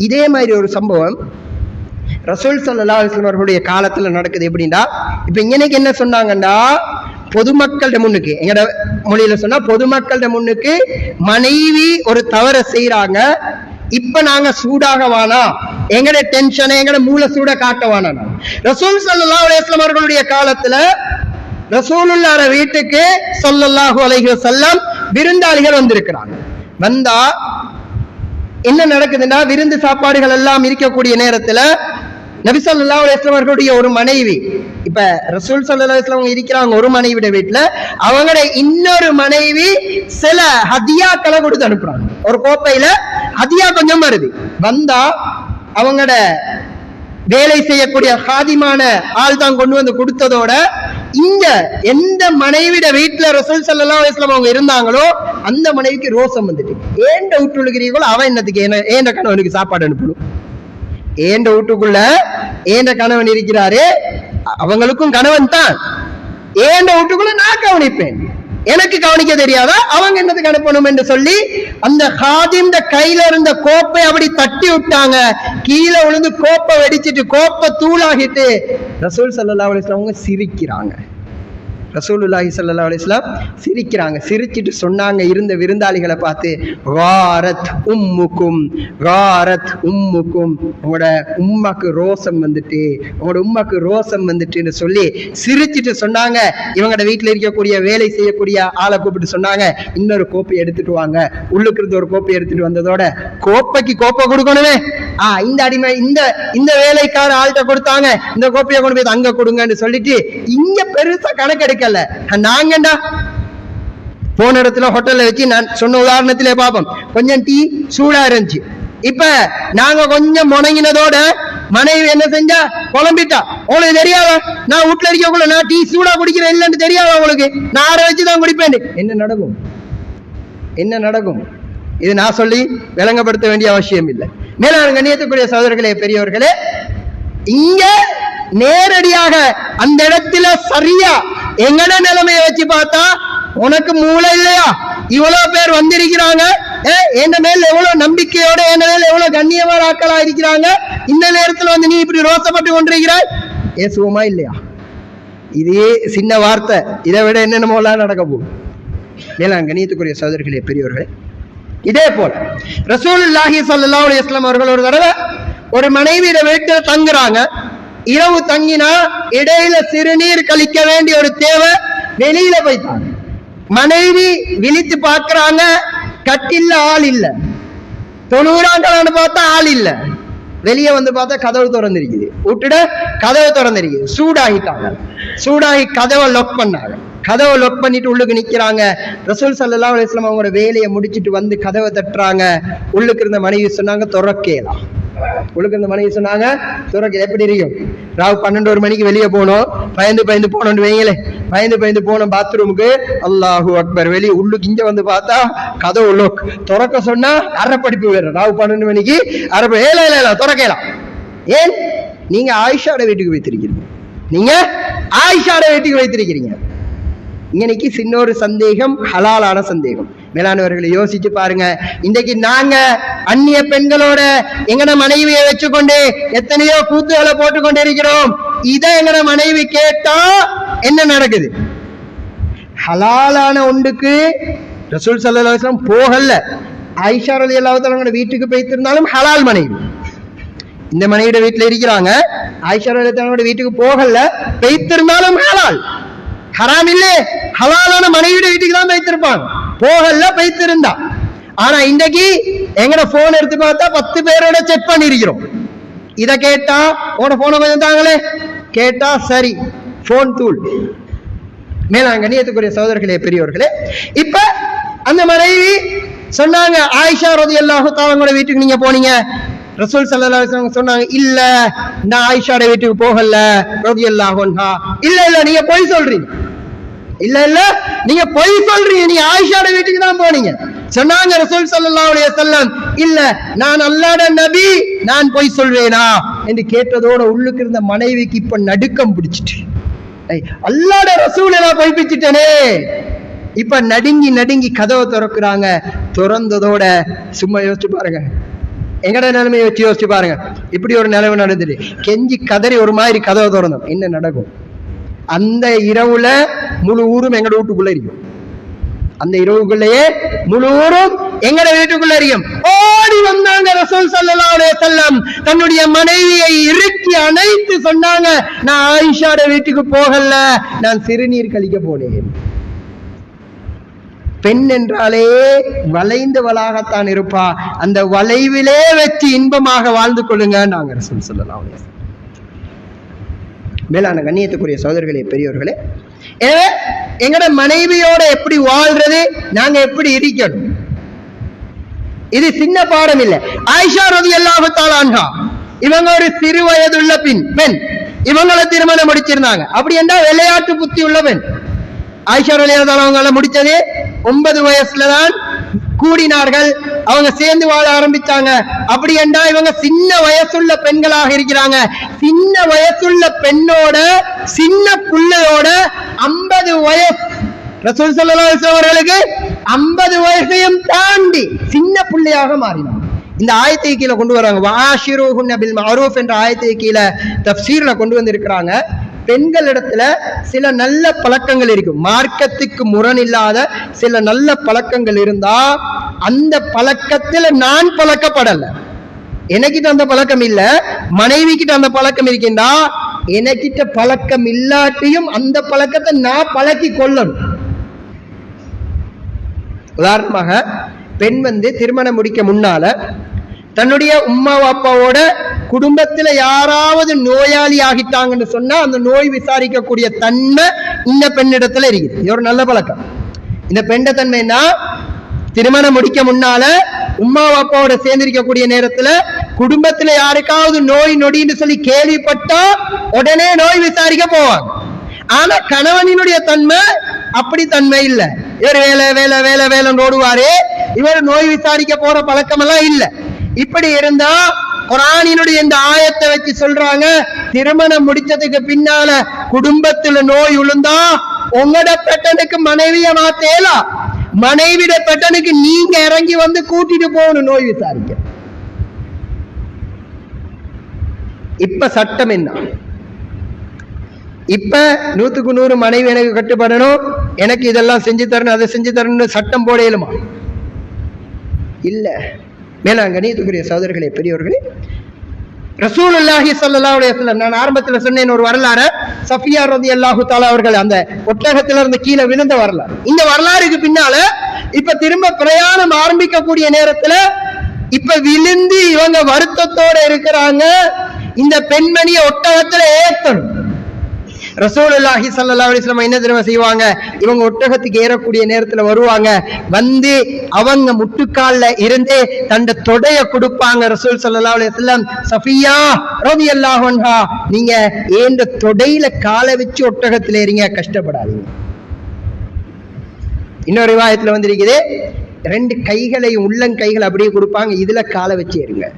இதே மாதிரி ஒரு சம்பவம் ரசூல் ஸல்லல்லாஹு அலைஹி வஸல்லம் அவர்களுடைய காலத்துல நடக்குது. எப்படின்னா, இப்ப இன்னைக்கு என்ன சொன்னாங்கன்னா, பொதுமக்கள முன்னுக்கு, எங்கட மொழியில சொன்னா பொதுமக்கள முன்னுக்கு மனைவி ஒரு தவறை செய்யறாங்க, இப்ப நாங்க சூடாக வானா, எங்கட டென்ஷனை, எங்கட மூல சூட காட்ட வானா. ரசூல் ஸல்லல்லாஹு அலைஹி வஸல்லம் அவர்களுடைய காலத்துல ரசூலுல்லாஹ் வீட்டுக்கு ஸல்லல்லாஹு அலைஹி வஸல்லம் விருந்தாளிகள் வந்திருக்கிறாங்க. வந்தா என்ன நடக்குதுன்னா, விருந்து சாப்பாடுகள் எல்லாம் இருக்கக்கூடிய நேரத்துல நபி ஸல்லல்லாஹு அலைஹி வஸல்லம் அவர்களுடைய ஒரு மனைவி, இப்ப ரசூல் ஸல்லல்லாஹு அலைஹி வஸல்லம் இருக்கிறாங்க ஒரு மனைவியோட வீட்டுல, அவங்களோட இன்னொரு மனைவி சில ஹதியாக்களை கொடுத்து அனுப்புறாங்க. ஒரு கோப்பையில ஹதியா கொஞ்சம் வருது. வந்தா அவங்களோட வேலை செய்யக்கூடிய ஹாதிமான ஆள் தான் கொண்டு வந்து கொடுத்ததோட, இங்க எந்த மனைவிட வீட்டுல ரசூல் ஸல்லல்லாஹு அலைஹி வஸல்லம் அவங்க இருந்தாங்களோ அந்த மனைவிக்கு ரோசம் வந்துட்டு, ஏண்ட வீட்டுக்குள்ளீங்களோ அவன் என்னத்துக்கு ஏண்ட கணவனுக்கு சாப்பாடு அனுப்பணும், ஏண்ட வீட்டுக்குள்ள ஏண்ட கணவன் இருக்கிறாரு, அவங்களுக்கும் கணவன் தான், ஏண்ட வீட்டுக்குள்ள நான் கவனிப்பேன், எனக்கு கவனிக்க தெரியாதா, அவங்க என்னத்துக்கு அனுப்பணும் என்று சொல்லி அந்த ஹாதிம் கையில இருந்த கோப்பை அப்படி தட்டி விட்டாங்க. கீழே விழுந்து கோப்பை வெடிச்சிட்டு கோப்பை தூளாகிட்டு ரசூல் ஸல்லல்லாஹு அலைஹி வஸல்லம் சிரிக்கிறாங்க. ரசூலுல்லாஹி ஸல்லல்லாஹு அலைஹி வஸல்லம் சிரிக்கிறாங்க. சிரிச்சிட்டு சொன்னாங்க இருந்த விருந்தாளிகளை பார்த்து, காரத் உம்முக்கும், காரத் உம்முக்கும், உங்களோட உம்மாக்கு ரோசம் வந்துட்டு, உங்களோட உம்மாக்கு ரோசம் வந்துட்டுன்னு சொல்லி சிரிச்சிட்டு சொன்னாங்க. இவங்களோட வீட்டில் இருக்கக்கூடிய வேலை செய்யக்கூடிய ஆளை கூப்பிட்டு சொன்னாங்க, இன்னொரு கோப்பை எடுத்துட்டு வாங்க. உள்ளுக்கு இருந்து ஒரு கோப்பை எடுத்துட்டு வந்ததோட, கோப்பைக்கு கோப்பை கொடுக்கணுமே, இந்த அடிமை இந்த வேலைக்கார ஆள்கிட்ட கொடுத்தாங்க, இந்த கோப்பையை கொண்டு போய் அங்க கொடுங்கன்னு சொல்லிட்டு இங்க பெருசா கணக்கெடுக்கல. நாங்கண்டா போன இடத்துல ஹோட்டல்ல வச்சு நான் சொன்ன உதாரணத்திலே பாப்போம், கொஞ்சம் டீ சூடா இருந்துச்சு. இப்ப நாங்க கொஞ்சம் முணங்கினதோட மனைவி என்ன செஞ்சா, குழம்பிட்டா. உங்களுக்கு தெரியாதா நான் வீட்டுல இருக்கக்குள்ள நான் டீ சூடா குடிக்கிறேன் இல்லன்னு தெரியாதா உங்களுக்கு, நான் ஆற வச்சுதான் குடிப்பேன். என்ன நடக்கும்? என்ன நடக்கும்? இது நான் சொல்லி விளங்கப்படுத்த வேண்டிய அவசியம் இல்லை. மேலான கண்ணியத்துக்குரிய சகோதரர்களே, பெரியவர்களே, இங்க நேரடியாக அந்த இடத்துல சரியா எங்கட நிலைமையை வச்சு பார்த்தா, உனக்கு மூளை இல்லையா? இவ்வளவு பேர் வந்திருக்கிறாங்க, என் மேல எவ்வளவு நம்பிக்கையோட, என் மேல எவ்வளவு கண்ணியமான ஆட்களா இருக்கிறாங்க, இந்த நேரத்துல வந்து நீ இப்படி ரோசப்பட்டு கொண்டிருக்கிறாய், ஏசுவோமா இல்லையா? இதே சின்ன வார்த்தை, இதை விட என்னென்னமோலாம் நடக்க போகும். மேலான கண்ணியத்துக்குரிய சகோதரர்களே, பெரியவர்களே, இதே போல ரசூலுல்லாஹி ஸல்லல்லாஹு அலைஹி வஸல்லம் அவர்கள் ஒரு தடவை ஒரு மனைவியோட வீட்டில் தங்குறாங்க. இரவு தங்கினா இடையில சிறுநீர் கழிக்க வேண்டிய ஒரு தேவை, வெளியில போய்த்தாங்க. மனைவி விழித்து பார்க்கிறாங்க, கட்டில்ல ஆள் இல்ல. 90 பார்த்தா ஆள் இல்ல. வெளியே வந்து பார்த்தா கதவு திறந்திருக்குது, விட்டுட கதவு திறந்திருக்குது. சூடாகிட்டாங்க. சூடாகி கதவை லொக் பண்ணாங்க. கதவை லொக் பண்ணிட்டு உள்ளுக்கு நிக்கிறாங்க. ரசூல் ஸல்லல்லாஹு அலைஹி வஸல்லம் அவங்களோட வேலையை முடிச்சிட்டு வந்து கதவை தட்டுறாங்க. உள்ளுக்கு இருந்த மனைவி சொன்னாங்க, துறக்கலாம். உள்ளுக்கு இருந்த மனைவி சொன்னாங்க, துறக்க. எப்படி இருக்கும்? ராவு 12 மணிக்கு வெளியே போனோம், பயந்து போனோம்னு வைங்களே, பயந்து போனோம் பாத்ரூமுக்கு. அல்லாஹு அக்பர், வெளியே உள்ளுக்கு இங்க வந்து பார்த்தா கதவு லொக். துறக்க சொன்னா அரைப்படிப்பு வேற. ராவு 12 மணிக்கு அரைப்படி. ஏல துறக்கலாம். ஏன்? நீங்க ஆயிஷாட வீட்டுக்கு வைத்திருக்கிறீங்க. நீங்க ஆயிஷாட வீட்டுக்கு வைத்திருக்கிறீங்க. இன்னைக்கு சின்ன ஒரு சந்தேகம், ஹலாலான சந்தேகம். மேலானவர்களை யோசிச்சு பாருங்க. இன்றைக்கு நாங்க அந்நிய பெண்களோட எங்கட மனைவியை வச்சுக்கொண்டு எத்தனையோ கூத்துகளை போட்டுக்கொண்டு இருக்கிறோம். இதை எங்கட மனைவி கேட்டா என்ன நடக்குது? ஹலாலான ஒன்றுக்கு ரசூல் ஸல்லல்லாஹு அலைஹி வஸல்லம் போகல. ஆயிஷா ரலியல்லாஹு தஆலா வீட்டுக்கு போய்த்திருந்தாலும் ஹலால் மனைவி. இந்த மனைவியோட வீட்டுல இருக்கிறாங்க, ஆயிஷா ரலியல்லாஹு தஆலா வீட்டுக்கு போகல, போய்த்திருந்தாலும் ஹலால். ஹராம் இல்லே, ஹலாலான மனைவியோட வீட்டுக்கு தான் வைத்திருப்பாங்க. போகல, வைத்திருந்தா. ஆனா இன்றைக்கு எங்கட போன் எடுத்து பார்த்தா 10 பேரோட செக் பண்ணி இருக்கிறோம். இத கேட்டா உன போன கொஞ்சம் தாங்களே, கேட்டா சரி போன் தூள். மேலாங்க கண்ணியத்துக்குரிய சகோதரர்களே, பெரியவர்களே, இப்ப அந்த மனைவி சொன்னாங்க, ஆயிஷா ரலியல்லாஹு தஆலா வீட்டுக்கு நீங்க போனீங்க. ரசூல் ஸல்லல்லாஹு அலைஹி வஸல்லம் சொன்னாங்க, இல்ல நான் ஆயிஷாட வீட்டுக்கு போகல ரலியல்லாஹு அன்ஹா. இல்ல நீங்க பொய் சொல்றீங்க. இல்ல நீங்க பொய் சொல்றீங்க, நீங்க ஆயிஷாட வீட்டுக்கு தான் போனீங்க சொன்னாங்க ரசூல் ஸல்லல்லாஹு அலைஹி வஸல்லம். இல்ல நான் அல்லாஹ்வுடைய நபி, நான் பொய் சொல்றேனா என்று கேட்டதோட உள்ளுக்கு இருந்த மனைவிக்கு இப்ப நடுக்கம் பிடிச்சிட்டு, அல்லாஹ்வுடைய ரசூலை நான் பொய் பிச்சிட்டேனே. இப்ப நடுங்கி கதவை திறக்கிறாங்க. திறந்ததோட சும்மா யோசிச்சு பாருங்க, எங்கட நிலைமையை வச்சு யோசிச்சு பாருங்க. இப்படி ஒரு நிலைமை நடந்துட்டு கெஞ்சி கதறி ஒரு மாதிரி கதவை திறந்தோம், என்ன நடக்கும்? அந்த இரவுல முழு ஊரும் எங்கட வீட்டுக்குள்ள இருக்கும். அந்த இரவுக்குள்ளேயே முழு ஊரும் எங்கட வீட்டுக்குள்ள இருக்கும். ஓடி வந்தாங்க ரசூல் ஸல்லல்லாஹு அலைஹி வஸல்லம், தன்னுடைய மனைவியை இறுக்கி அணைத்து சொன்னாங்க, நான் ஆயிஷாட வீட்டுக்கு போகல, நான் சிறுநீர் கழிக்க போனேன். பெண் என்றாலே வளைந்தவளாகத்தான் இருப்பா. அந்த வளைவிலே வச்சு இன்பமாக வாழ்ந்து கொள்ளுங்க நாங்க ரசூல் ஸல்லல்லாஹு அலைஹி வஸல்லம். மேலான கண்ணியத்துக்குரிய சகோதரர்களே, பெரியவர்களே, எங்கட மனைவியோட எப்படி வாழ்றது, நாங்க எப்படி இருக்கணும், இது சின்ன பாடம் இல்லை. ஆயிஷா ரலியல்லாஹு தஆலா அன்ஹா இவங்க ஒரு சிறு வயதுள்ள பெண். இவங்களை திருமணம் முடிச்சிருந்தாங்க. அப்படி என்றால் விளையாட்டு புத்தி உள்ள பெண். ஆயிஷா ரலியல்லாஹு தஆலா அவங்களை முடிச்சது 9 வயசுலதான் கூடினார்கள். அவங்க சேர்ந்து வாழ ஆரம்பிச்சாங்க. அப்படி என்றா இவங்க சின்ன வயசுள்ள பெண்களாக இருக்கிறாங்க. சின்ன வயசுள்ள பெண்ணோட சின்ன பிள்ளையோட 50 வயசு ரசூல் ஸல்லல்லாஹு அலைஹி வஸல்லம் அவர்களுக்கு 50 வயசையும் தாண்டி சின்ன பிள்ளையாக மாறினாங்க. இந்த ஆயத்தை கீழே கொண்டு வராங்க, வஆஷிருஹுன்ன பில் மஅரூஃப் என்ற ஆயத்தை கீழே தஃப்சீர்ல கொண்டு வந்திருக்கிறாங்க. பெண்களிடத்துல சில நல்ல பழக்கங்கள் இருக்கும், மார்க்கத்துக்கு முரண் இல்லாத சில நல்ல பழக்கங்கள் இருந்தா அந்த பழக்கத்துல நான் பழக்கப்படல, எனக்கிட்ட அந்த பழக்கம் இல்ல, மனைவி கிட்ட அந்த பழக்கம் இருக்கின்றா, எனக்கிட்ட பழக்கம் இல்லாட்டியும் அந்த பழக்கத்தை நான் பழக்கி கொள்ளணும். உதாரணமாக பெண் திருமணம் முடிக்க முன்னால தன்னுடைய உம்மா அப்பாவோட குடும்பத்துல யாராவது நோயாளி ஆகிட்டாங்கன்னு சொன்னா அந்த நோய் விசாரிக்கக்கூடிய தன்மை இந்த பெண்ணிடத்துல இருக்குது. இது ஒரு நல்ல பழக்கம். இந்த பெண்ட தன்மைன்னா திருமணம் முடிக்க முன்னால உம்மா அப்பாவோட சேர்ந்திருக்கக்கூடிய நேரத்துல குடும்பத்துல யாருக்காவது நோய் நொடின்னு சொல்லி கேள்விப்பட்டா உடனே நோய் விசாரிக்க போவாங்க. ஆனா கணவனினுடைய தன்மை அப்படி தன்மை இல்ல. இவர் வேலை வேலை வேலை வேலை ஓடுவாரு, இவர் நோய் விசாரிக்க போற பழக்கம் எல்லாம் இல்ல. இப்படி இருந்தா குர்ஆனினுடைய இந்த ஆயத்தை வச்சு சொல்றாங்க, திருமணம் முடிச்சதுக்கு பின்னால குடும்பத்துல நோய் விழுந்தா உங்களோட பெட்டனுக்கு மனைவிய மாத்தேலா, மனைவிட பெட்டனுக்கு நீங்க இறங்கி வந்து கூட்டிட்டு போகணும் நோய் விசாரிக்க. இப்ப சட்டம் என்ன? இப்ப 100க்கு 100 மனைவி எனக்கு கட்டுப்படணும், எனக்கு இதெல்லாம் செஞ்சு தரணும், அதை செஞ்சு தரணும் சட்டம் போட இயலுமா? இல்ல. மேலாங்கண்ணியத்துக்குரிய சகோதரர்களே, பெரியவர்களே, ரசூலுல்லாஹி ஸல்லல்லாஹு அலைஹி வஸல்லம், நான் ஆரம்பத்தில் சொன்னேன் ஒரு வரலாறு, சஃபியா ரலியல்லாஹு தஆலா அவர்கள் அந்த ஒட்டகத்தில இருந்து கீழே விழுந்த வரலாறு. இந்த வரலாறுக்கு பின்னால இப்ப திரும்ப பிரயாணம் ஆரம்பிக்கக்கூடிய நேரத்துல இப்ப விழுந்து இவங்க வருத்தத்தோட இருக்கிறாங்க. இந்த பெண்மணியை ஒட்டகத்துல ஏத்தணும். ரசூலுல்லாஹி ஸல்லல்லாஹு அலைஹி வஸல்லம் என்ன தெரியுமா செய்வாங்க? இவங்க ஒட்டகத்துக்கு ஏறக்கூடிய நேரத்துல வருவாங்க, வந்து அவங்க முட்டுக்கால்ல இருந்து தண்ட தொடைய கொடுப்பாங்க. ரசூல் ஸல்லல்லாஹு அலைஹி வஸல்லம், சஃபியா ரலியல்லாஹு அன்ஹா, நீங்க ஏந்த தொடையில காலை வச்சு ஒட்டகத்துல ஏறிங்க, கஷ்டப்படாதீங்க. இன்னொரு ரிவாயத்துல வந்திருக்குது, 2 கைகளையும் உள்ளங்கைகளை அப்படியே கொடுப்பாங்க, இதுல காலை வச்சு ஏறுங்க.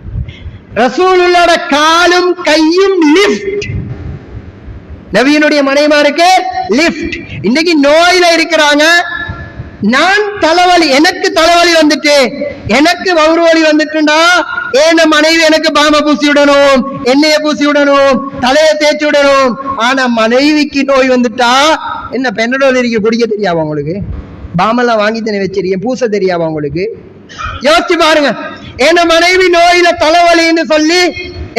ரசூலுல்லாஹ்வோட காலும் கையும் லிஃப்ட். நபியினுடைய மனைவிமாருக்கு லிஃப்ட். இன்னைக்கு நோயில இருக்கிறாங்க, நான் தலைவலி, எனக்கு தலைவலி வந்துட்டு, எனக்கு வவுறு வலி வந்துட்டுண்டா ஏன மனைவி எனக்கு பாம பூசி விடணும், எண்ணெய பூசி விடணும், தலையை தேய்ச்சி விடணும். ஆனா மனைவிக்கு நோய் வந்துட்டா என்ன பெண்ணோட இருக்க குடிக்க தெரியாவா உங்களுக்கு? பாமெல்லாம் வாங்கி தண்ணி வச்சிருக்கேன், பூச தெரியாவா உங்களுக்கு? யோசிச்சு பாருங்க. ஏன மனைவி நோயில தலைவலின்னு சொல்லி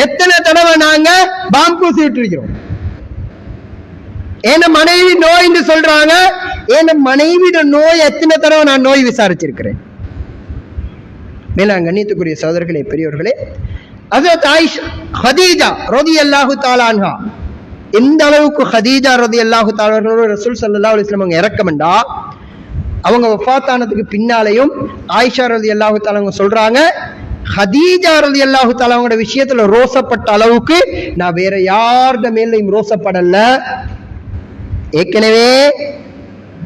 எத்தனை தடவை நாங்க பாம் பூசி விட்டு இருக்கிறோம். ஏன மனைவி நோய் சொல்றாங்க, ஏன மனைவியோட நோய் எத்தனை தடவை நான் நோய் விசாரிச்சிருக்கிறேன். மேலாங்கண்ணியத்துக்குரிய சகோதரர்களே, பெரியவர்களே, ஹஜ்ரத் ஆயிஷா ஹதீஜா ரலியல்லாஹு தஆலா அன்ஹா, எந்த அளவுக்கு ஹதீஜா ரலியல்லாஹு தஆலா அவர்களோட ரசூல் ஸல்லல்லாஹு அலைஹி வஸல்லம் இறக்கம்டா, அவங்க வஃபாத்தானதுக்கு பின்னாலேயும் ஆயிஷா ரலியல்லாஹு தஆலா அவங்க சொல்றாங்க, ஹதீஜா ரலியல்லாஹு தஆலா அவங்களோட விஷயத்துல ரோசப்பட்ட அளவுக்கு நான் வேற யாருட மேலையும் ரோசப்படல. ஏற்கனவே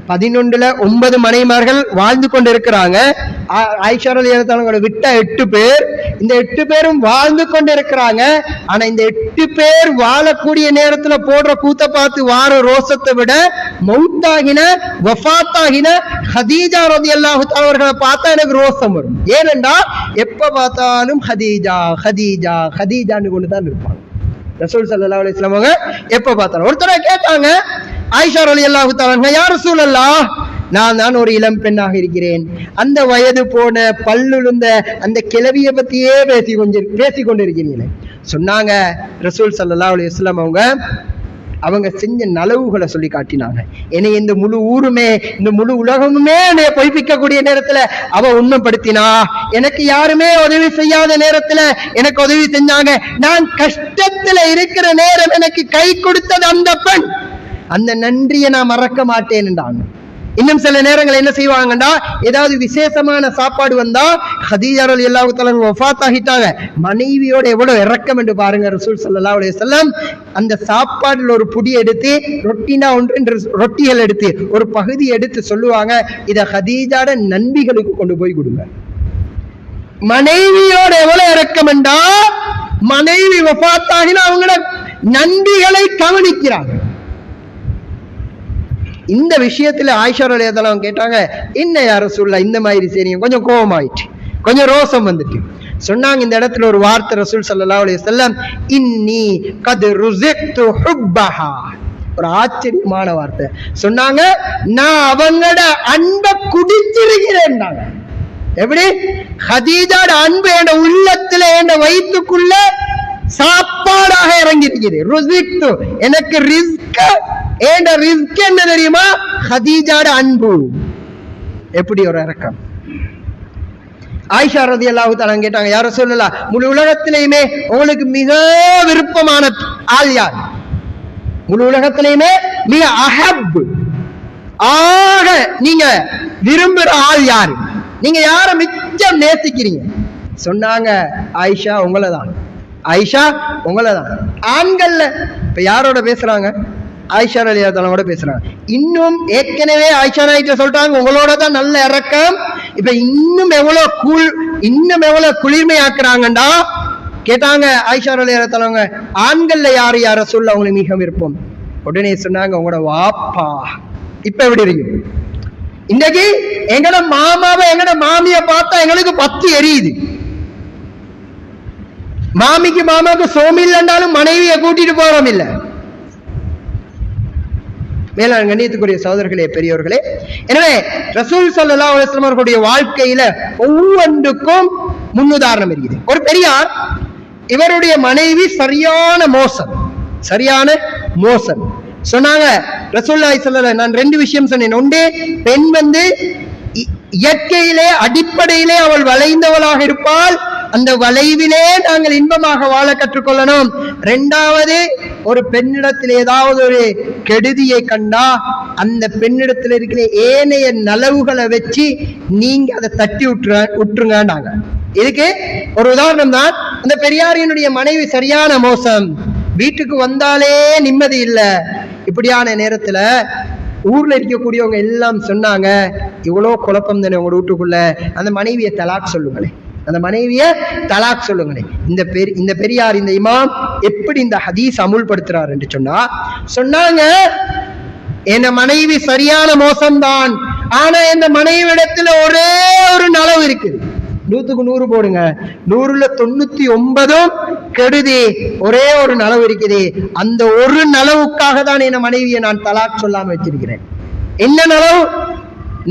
11ல 9 மனைவிமார்கள் வாழ்ந்து கொண்டு இருக்கிறாங்க. ஆயிஷா ரலியல்லாஹு தஆலா விட்ட 8 பேர், இந்த 8 பேரும் வாழ்ந்து கொண்டு இருக்கிறாங்க. ஆனா இந்த 8 பேர் வாழக்கூடிய நேரத்துல போடுற கூத்த பார்த்து வார ரோசத்தை விட மௌத்தாகின வஃபாத்தாகின ஹதீஜா ரலியல்லாஹு தஆலா அவர்களை பார்த்தா எனக்கு ரோசம் வரும். ஏனென்றா எப்ப பார்த்தாலும் ஹதீஜா ஹதீஜா ஹதீஜான்னு கொண்டுதான் இருப்பாங்க. ரசூல் ஸல்லல்லாஹு அலைஹி வஸல்லம் அவங்க எப்ப பார்த்தாலும். ஒருத்தரை கேட்டாங்க ஆயிஷா ரலியல்லாஹு தஆலா, யா ரசூலல்லாஹ், நான் ஒரு இளம் பெண்ணாக இருக்கிறேன், அந்த வயது போன பல்லுழுந்த அந்த கிழவியை பத்தியே பேசி கொண்டிருக்கிறீங்களே. சொன்னாங்க ரசூல் ஸல்லல்லாஹு அலைஹி வஸல்லம் அவங்க செஞ்ச நலவுகளை சொல்லி காட்டினாங்க. என்னை இந்த முழு ஊருமே, இந்த முழு உலகமுமே என்னை பொய்ப்பிக்கக்கூடிய நேரத்துல அவ உண்மைப்படுத்தினா, எனக்கு யாருமே உதவி செய்யாத நேரத்துல எனக்கு உதவி செஞ்சாங்க, நான் கஷ்டத்துல இருக்கிற நேரம் எனக்கு கை கொடுத்தது அந்த பெண், அந்த நன்றியை நான் மறக்க மாட்டேன். இன்னும் சில நேரங்கள் என்ன செய்வாங்கடா, ஏதாவது விசேஷமான சாப்பாடு வந்தா, ஹதீஜா ரலியல்லாஹு தஆலா வஃபாத் ஆகிட்டாங்க, மனைவியோட எவ்வளவு இரக்கம் என்று பாருங்க. ரசூல் ஸல்லல்லாஹு அலைஹி வஸல்லம் அந்த சாப்பாடுல ஒரு புடி எடுத்து, ரொட்டினா 1 ரொட்டிகள் எடுத்து ஒரு பகுதி எடுத்து சொல்லுவாங்க, இத ஹதீஜாட நண்பிகளுக்கு கொண்டு போய் கொடுங்க. மனைவியோட எவ்வளவு இரக்கம் என்றா, மனைவி வஃபாத் ஆகினா அவங்களோட நண்பிகளை கவனிக்கிறாங்க. இந்த விஷயத்துல ஆயிஷா ரலியல்லாஹு தஆலா கேட்டாங்க, என்ன யா ரசூலுல்லாஹ் இந்த மாதிரி செய்றீங்க? கொஞ்சம் கோபமாயிட்டு, கொஞ்சம் ரோசம் வந்துட்டு சொன்னாங்க. இந்த இடத்துல ஒரு வார்த்தை ரசூல் ஸல்லல்லாஹு அலைஹி வஸல்லம், இன்னி கத் ருஸிக்து ஹுப்பஹா, ஒரு ஆச்சரியமான வார்த்தை சொன்னாங்க, நான் அவங்களோட அன்பை குடிச்சிருக்கிறேன். எப்படி? ஹதீஜாட அன்பு என் உள்ளத்துல என் வயிற்றுக்குள்ள சாப்பாடாக இறங்கி இருக்குது. எனக்கு ரிஸ்க் என்ன தெரியுமா? ஹதீஜாட அன்பு. எப்படி ஒரு இறக்கம்! ஆயிஷா ரலியல்லாஹு தஆலா கேட்டாங்க, யா ரசூலல்லாஹ், முழு உலகத்திலேயுமே உங்களுக்கு மிக விருப்பமான ஆள் யார்? முழு உலகத்திலேயுமே மிக அஹப், ஆக நீங்க விரும்புற ஆள் யாரு? நீங்க யார மிச்சம் நேசிக்கிறீங்க? சொன்னாங்க, ஆயிஷா உங்களதான். ஆயிஷா உங்களதான். ஆண்கள்ல இப்ப யாரோட பேசுறாங்க? ஆயிஷா ரலியல்லாஹு தஆலா பேசுறாங்க. இன்னும் ஏற்கனவே ஆயிஷா நாயிட்ட சொல்றாங்க, உங்களோட தான் நல்ல இறக்கம். இப்ப இன்னும் எவ்வளவு குளிர்மையாக்குறாங்கடா கேட்டாங்க ஆயிஷா ரலியல்லாஹு தஆலா. ஆண்கள்ல யாரு யார சொல்ல அவங்களுக்கு மிக விருப்பம்? உடனே சொன்னாங்க, உங்களோட வாப்பா. இப்ப எப்படி இருக்கு? இன்னைக்கு எங்கட மாமாவை எங்கட மாமிய பார்த்தா எங்களுக்கு பத்து எரியுது. மாமாவுக்கு சோமி இல்லைன்னாலும் மனைவியை கூட்டிட்டு போறோம் இல்ல. மேலாண் கண்ணியத்துக்குரிய சகோதரர்களே, பெரியவர்களே, எனவே ரசூல் ஸல்லல்லாஹு அலைஹி வஸல்லம் அவர்களுடைய வாழ்க்கையில ஒவ்வொன்றுக்கும் முன்னுதாரணம் இருக்குது. ஒரு பெரியார், இவருடைய மனைவி சரியான மோசம் சொன்னாங்க. ரசூலுல்லாஹி ஸல்லல்லாஹு, நான் ரெண்டு விஷயம் சொன்னேன். ஒன்று, பெண் இயற்கையிலே அடிப்படையிலே அவள் வளைந்தவளாக இருப்பாள், அந்த வளைவிலே நாங்கள் இன்பமாக வாழ கற்றுக்கொள்ளணும். இரண்டாவது, ஒரு பெண்ணிடத்தில் ஏதாவது ஒரு கெடுதியை கண்டா அந்த பெண்ணிடத்தில் இருக்கிற ஏனைய நலவுகளை வச்சு நீங்க அதை தட்டி விட்டுருங்க. இதுக்கு ஒரு உதாரணம் தான், அந்த பெரியாரினுடைய மனைவி சரியான மோசம், வீட்டுக்கு வந்தாலே நிம்மதி இல்லை. இப்படியான நேரத்துல ஊர்ல இருக்கக்கூடியவங்க எல்லாம் சொன்னாங்க, இவ்வளவு குழப்பம் தானே உங்க வீட்டுக்குள்ள, அந்த மனைவியை தலாக் சொல்லுங்களேன். இந்த பெரியார், இந்த இமாம் எப்படி இந்த ஹதீஸ் அமுல்படுத்துறார் என்று சொன்னாங்க, என் மனைவி சரியான மோசம்தான், ஆனா இந்த மனைவி இடத்துல ஒரே ஒரு நலவு இருக்குது. 100க்கு 100 போடுங்க, 100ல 99 கெடுதி, ஒரே ஒரு நலவு இருக்குது. அந்த ஒரு நலவுக்காக தான் என் மனைவியை நான் தலாக் சொல்லாம வச்சிருக்கிறேன். என்ன நலவு?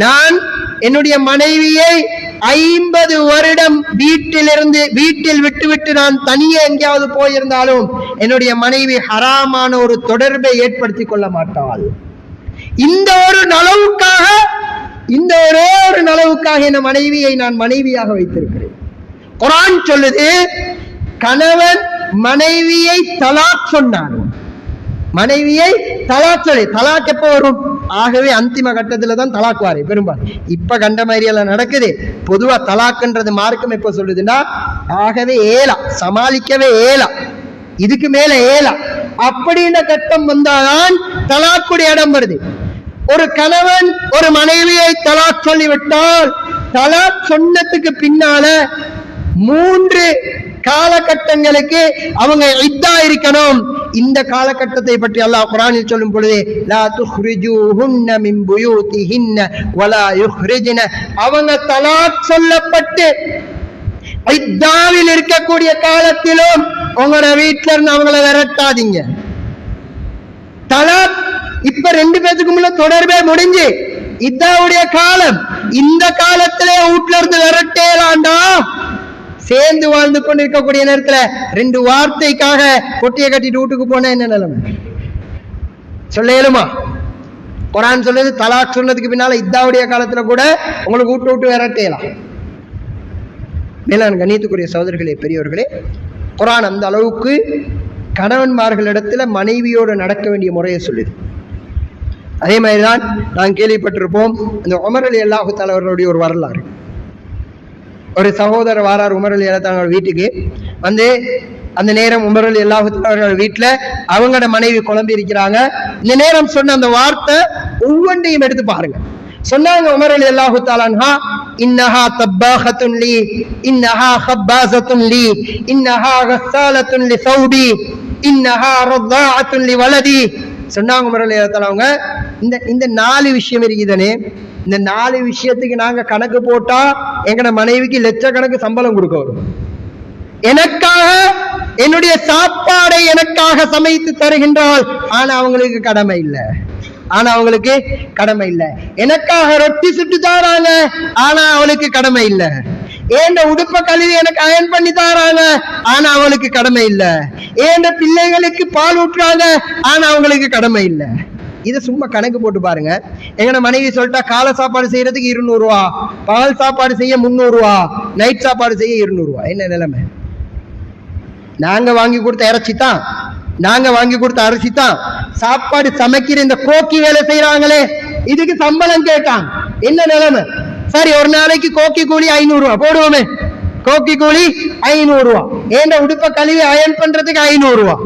நான் என்னுடைய மனைவியை 50 வருடம் வீட்டில் விட்டுவிட்டு நான் தனியே எங்கேயாவது போயிருந்தாலும் என்னுடைய மனைவி ஹராமான ஒரு தொடர்பை ஏற்படுத்திக் கொள்ள மாட்டாள். இந்த ஒரே ஒரு நலவுக்காக என் மனைவியை நான் மனைவியாக வைத்திருக்கிறேன். குர்ஆன் சொல்லுது, கணவன் மனைவியை தலாக் சொன்னான். மனைவியை தலாக் சொல்லி, தலாக் எப்ப வரும்? ஆகவே அந்திம கட்டத்துல தான் தலாக் வாரு பெரும்பாலும். இப்ப கண்ட மாதிரி எல்லாம் நடக்குது. பொதுவா தலாக்ன்றது மார்க்கம் எப்ப சொல்லுதுன்னா, ஆகவே ஏலா, சமாளிக்கவே ஏலா, இதுக்கு மேல ஏலா அப்படின்ற கட்டம் வந்தாதான் தலாக்குடைய இடம் வருது. ஒரு கணவன் ஒரு மனைவியை தலாக் சொல்லிவிட்டால், தலாக் சொன்னதுக்கு பின்னால 3 காலகட்டங்களுக்கு அவங்க இத்தா இருக்கணும். இந்த காலகட்டத்தை பற்றி அல்லாஹ் குர்ஆனில் சொல்லும் பொழுது, லா துஹ்ரிஜூஹுன்ன மின் புயூதிஹின்ன வலா யுஹ்ரிஜ்ன, அவங்க தலாக் சொல்லப்பட்டு இத்தாவில் இருக்கக்கூடிய காலத்திலும் உங்களோட வீட்டுல இருந்து அவங்கள விரட்டாதீங்க. தலாக் இப்ப 2 பேத்துக்கும் உள்ள தொடர்பே முடிஞ்சு இத்தாவுடைய காலம், இந்த காலத்திலே வீட்டுல இருந்து விரட்டேலாண்டா. சேர்ந்து வாழ்ந்து கொண்டு இருக்கக்கூடிய நேரத்துல 2 வார்த்தைக்காக பொட்டியை கட்டிட்டு வீட்டுக்கு போனா என்ன நிலைமை சொல்ல இயலுமா? குர்ஆன் சொல்லுது, தலாக் சொன்னதுக்கு பின்னால இத்தாவுடைய காலத்துல கூட உங்களுக்கு விட்டு விரட்டேலாம். மேலான கண்ணியத்துக்குரிய சகோதரர்களே, பெரியவர்களே, குர்ஆன் அந்த அளவுக்கு கணவன்மார்களிடத்துல மனைவியோடு நடக்க வேண்டிய முறையை சொல்லுது. அதே மாதிரிதான் நான் கேள்விப்பட்டிருப்போம், இந்த உமர் ரலியல்லாஹு தஆலா அவர்களுடைய ஒரு வரலாறு. ஒரு சகோதரர் வாரார் உமர் ரலியல்லாஹு தஆலா வீட்டுக்கு வந்து, அந்த நேரம் உமர் ரலியல்லாஹு தஆலா அவர்கள் வீட்டுல அவங்களோட மனைவி குழம்பி இருக்கிறாங்க. இந்த நேரம் சொன்ன அந்த வார்த்தை ஒவ்வொன்றையும் எடுத்து பாருங்க. சொன்னாங்க உமர் ரலியல்லாஹு தஆலா அன்ஹா, இன்னஹா தப்பாஹத்துன் லி, இன்னஹா ஹப்பாஸத்துன் லி, இன்னஹா கஸ்ஸாலத்துன் லி ஸௌபி, இன்னஹா ரதாஅத்துன் லி வலதி. சொன்னாங்க உமர் ரலியல்லாஹு தஆலா அவங்க, இந்த 4 விஷயம் இருக்குதானே, இந்த 4 விஷயத்துக்கு நாங்க கணக்கு போட்டா எங்கட மனைவிக்கு லட்சக்கணக்கு சம்பளம் கொடுக்க வரும். எனக்காக என்னுடைய சாப்பாடை எனக்காக சமைத்து தருகின்றாள். ஆனா அவங்களுக்கு கடமை இல்லை. எனக்காக ரொட்டி சுட்டு தாராங்க. ஆனா அவளுக்கு கடமை இல்லை. ஏண்ட உடுப்ப கழுவி எனக்கு அயன் பண்ணி தாராங்க. ஆனா அவளுக்கு கடமை இல்லை. ஏண்ட பிள்ளைகளுக்கு பால் ஊற்றுறாங்க. ஆனா அவங்களுக்கு கடமை இல்லை. இதை சும்மா கணக்கு போட்டு பாருங்க. எங்கட மனைவி சொல்லிட்டா காலை சாப்பாடு செய்யறதுக்கு 200 ரூபா, பகல் சாப்பாடு செய்ய 300 ரூபா, நைட் சாப்பாடு செய்ய 200 ரூபா. என்ன நிலைமை? நாங்க வாங்கி கொடுத்த இறைச்சி தான், நாங்க வாங்கி கொடுத்த அரிசி தான் சாப்பாடு சமைக்கிற இந்த கோக்கி வேலை செய்யறாங்களே, இதுக்கு சம்பளம் கேட்டாங்க. என்ன நிலைமை? சரி, ஒரு நாளைக்கு கோக்கி கூலி 500 ரூபா போடுவோமே. கோக்கி கூலி 500 ரூபா. ஏண்ட உடுப்ப கழுவி அயன் பண்றதுக்கு 500 ரூபா,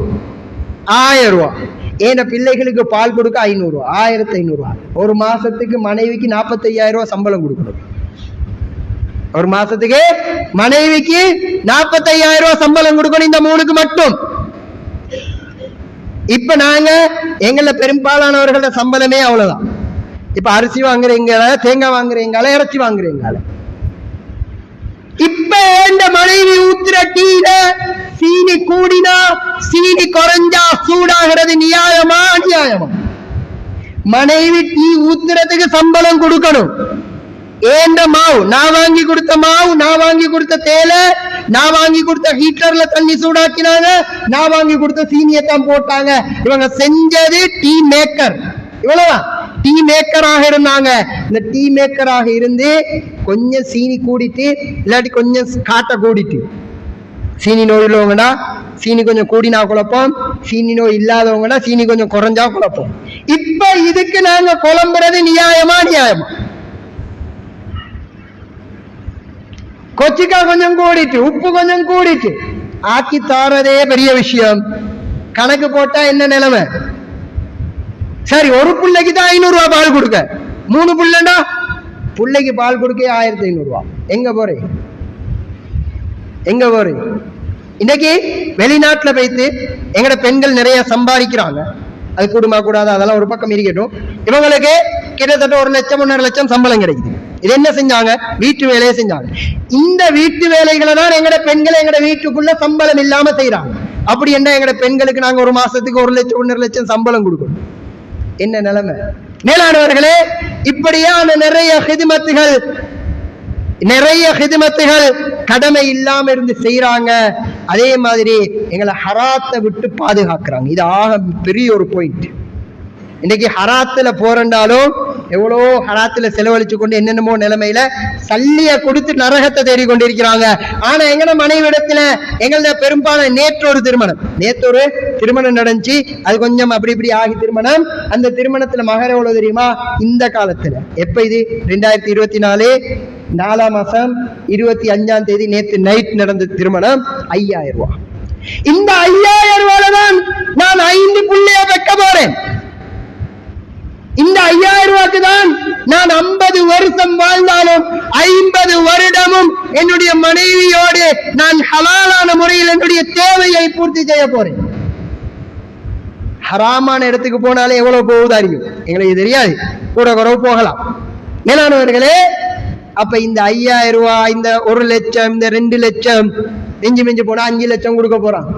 1000 ரூபா. ஏன பிள்ளைகளுக்கு பால் கொடுக்க 500 ரூபா, 1500 ரூபா. ஒரு மாசத்துக்கு மனைவிக்கு 45,000 ரூபாய் சம்பளம் கொடுக்கணும். ஒரு மாசத்துக்கு மனைவிக்கு 45,000 ரூபாய் சம்பளம் கொடுக்கணும், இந்த 3க்கு மட்டும். இப்ப நாங்க எங்கள பெரும்பாலானவர்களோட சம்பளமே அவ்வளவுதான். இப்ப அரிசி வாங்குறீங்கள, தேங்காய் வாங்குறீங்களா, இறைச்சி வாங்குறீங்களா? இப்ப இந்த மனைவி ஊத்துற டீல சீனி கூடினா சீனி குறைஞ்சா சூடாகிறது நியாயமா அநியாயமா? மனைவி டீ ஊத்துறதுக்கு சம்பளம் கொடுக்கணும். ஏண்ட மாவு, நான் வாங்கி கொடுத்த மாவு, நான் வாங்கி கொடுத்த தேலை, நான் வாங்கி கொடுத்த ஹீட்டர்ல தண்ணி சூடாக்கினாங்க, நான் வாங்கி கொடுத்த சீனியத்தான் போட்டாங்க. இவங்க செஞ்சது டீ மேக்கர். இவ்வளவுதான். டீ மேக்கராக இருந்தாங்க. இந்த டீ மேக்கராக இருந்து கொஞ்சம் சீனி கூடிட்டு, இல்லாட்டி கொஞ்சம் காட்ட கூடிட்டு, சீனி நோய் உள்ளவங்கடா சீனி கொஞ்சம் கூடினா குழப்பம், சீனி நோய் இல்லாதவங்கடா சீனி கொஞ்சம் குறைஞ்சா குழப்பம். இப்ப இதுக்கு நாங்க குழம்புறது நியாயமா அநியாயமா? கொச்சிக்கா கொஞ்சம் கூடிட்டு, உப்பு கொஞ்சம் கூடிட்டு ஆக்கி தாரதே பெரிய விஷயம். கணக்கு போட்டா என்ன நிலைமை? சரி, ஒரு பிள்ளைக்கு தான் 500 ரூபாய் பால் கொடுக்க, 3 பிள்ளைண்டா பிள்ளைக்கு பால் கொடுக்க 1500 ரூபாய். எங்க போறேன்? இன்னைக்கு வெளிநாட்டுல போயிட்டு எங்கட பெண்கள் நிறைய சம்பாதிக்கிறாங்க. அது கூடுமா கூடாது அதெல்லாம் ஒரு பக்கம் இருக்கட்டும். இவங்களுக்கு கிட்டத்தட்ட 1 லட்சம் 1.5 லட்சம் சம்பளம் கிடைக்குது. இது என்ன செஞ்சாங்க? வீட்டு வேலையை செஞ்சாங்க. இந்த வீட்டு வேலைகளை தான் எங்கட பெண்கள் எங்கட வீட்டுக்குள்ள சம்பளம் இல்லாம செய்யறாங்க. அப்படி என்ன எங்கட பெண்களுக்கு நாங்க ஒரு மாசத்துக்கு 1 லட்சம் 1.5 லட்சம் சம்பளம் கொடுக்கணும். என்ன நிலைமை? மேலானவர்களே, இப்படியான நிறைய ஹிதுமத்துகள் கடமை இல்லாம இருந்து செய்யறாங்க. அதே மாதிரி எங்களை ஹராத்தை விட்டு பாதுகாக்கிறாங்க. இது ஆக பெரிய ஒரு பாயிண்ட். இன்னைக்கு ஹராத்துல போறண்டாலும் எவ்வளோ ஹராத்துல செலவழிச்சு கொண்டு என்னென்னமோ நிலைமையில சல்லிய கொடுத்து நரகத்தை தேடி கொண்டிருக்கிறாங்க. ஆனா எங்கட மனைவிடத்துல எங்கள பெரும்பாலும் நேற்று ஒரு திருமணம் நடந்துச்சு. அது கொஞ்சம் அப்படி இப்படி ஆகி திருமணம். அந்த திருமணத்துல மகர் எவ்வளவு தெரியுமா? இந்த காலத்துல எப்ப இது 2024 4ஆம் மாசம் 25ஆம் தேதி நேற்று நைட் நடந்த திருமணம் 5000 ரூபாய். இந்த 5000 ரூபாயில தான் நான் 5 பிள்ளைய வைக்க போறேன். இந்த 5000 ரூபாய்க்கு தான் நான் 50 வருஷம் வாழ்ந்தாலும் 50 வருடமும் என்னுடைய மனைவியோடு நான் ஹலாலான முறையில் என்னுடைய தேவையை பூர்த்தி செய்ய போறேன். ஹராமான இடத்துக்கு போனாலே எவ்வளவு போகுது அறியும் எங்களுக்கு தெரியாது, கூட குறவு போகலாம். மேலானவர்களே, அப்ப இந்த 5000 ரூபாய், இந்த 1 லட்சம், இந்த 2 லட்சம் மிஞ்சி போனா 5 லட்சம் கொடுக்க போறான்.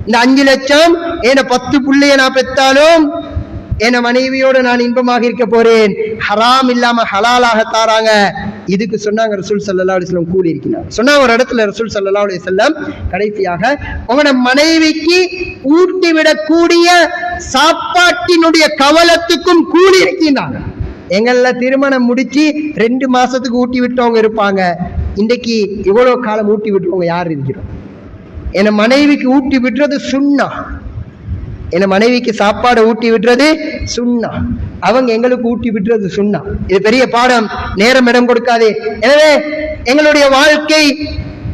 இந்த 5 லட்சம் ஏன 10 பிள்ளைய நான் பெற்றாலும் என் மனைவியோடு நான் இன்பமாக இருக்க போறேன். ஹராம் இல்லாம ஹலாலாக தாராங்க. இதுக்கு சொன்னாங்க ரசூல் ஸல்லல்லாஹு அலைஹி வஸல்லம் கூலி இருக்கிறார். சொன்னா ஒரு இடத்துல ரசூல் ஸல்லல்லாஹு அலைஹி வஸல்லம் கடைசியாக உங்களோட மனைவிக்கு ஊட்டி விடக்கூடிய சாப்பாட்டினுடைய கவலத்துக்கும் கூலி இருக்கின்றாங்க. எங்கள திருமணம் முடிச்சு 2 மாசத்துக்கு ஊட்டி விட்டவங்க இருப்பாங்க. இன்றைக்கு இவ்வளவு காலம் ஊட்டி விட்டுவங்க யார் இருக்கிறோம்? என் மனைவிக்கு ஊட்டி விட்டுறது சுன்னா. என் மனைவிக்கு சாப்பாடு ஊட்டி விட்டுறது சுன்னா. அவங்க எங்களுக்கு ஊட்டி விட்டுறது சுன்னா. இது பெரிய பாடம். நேரம் இடம் கொடுக்காதே. எனவே எங்களுடைய வாழ்க்கை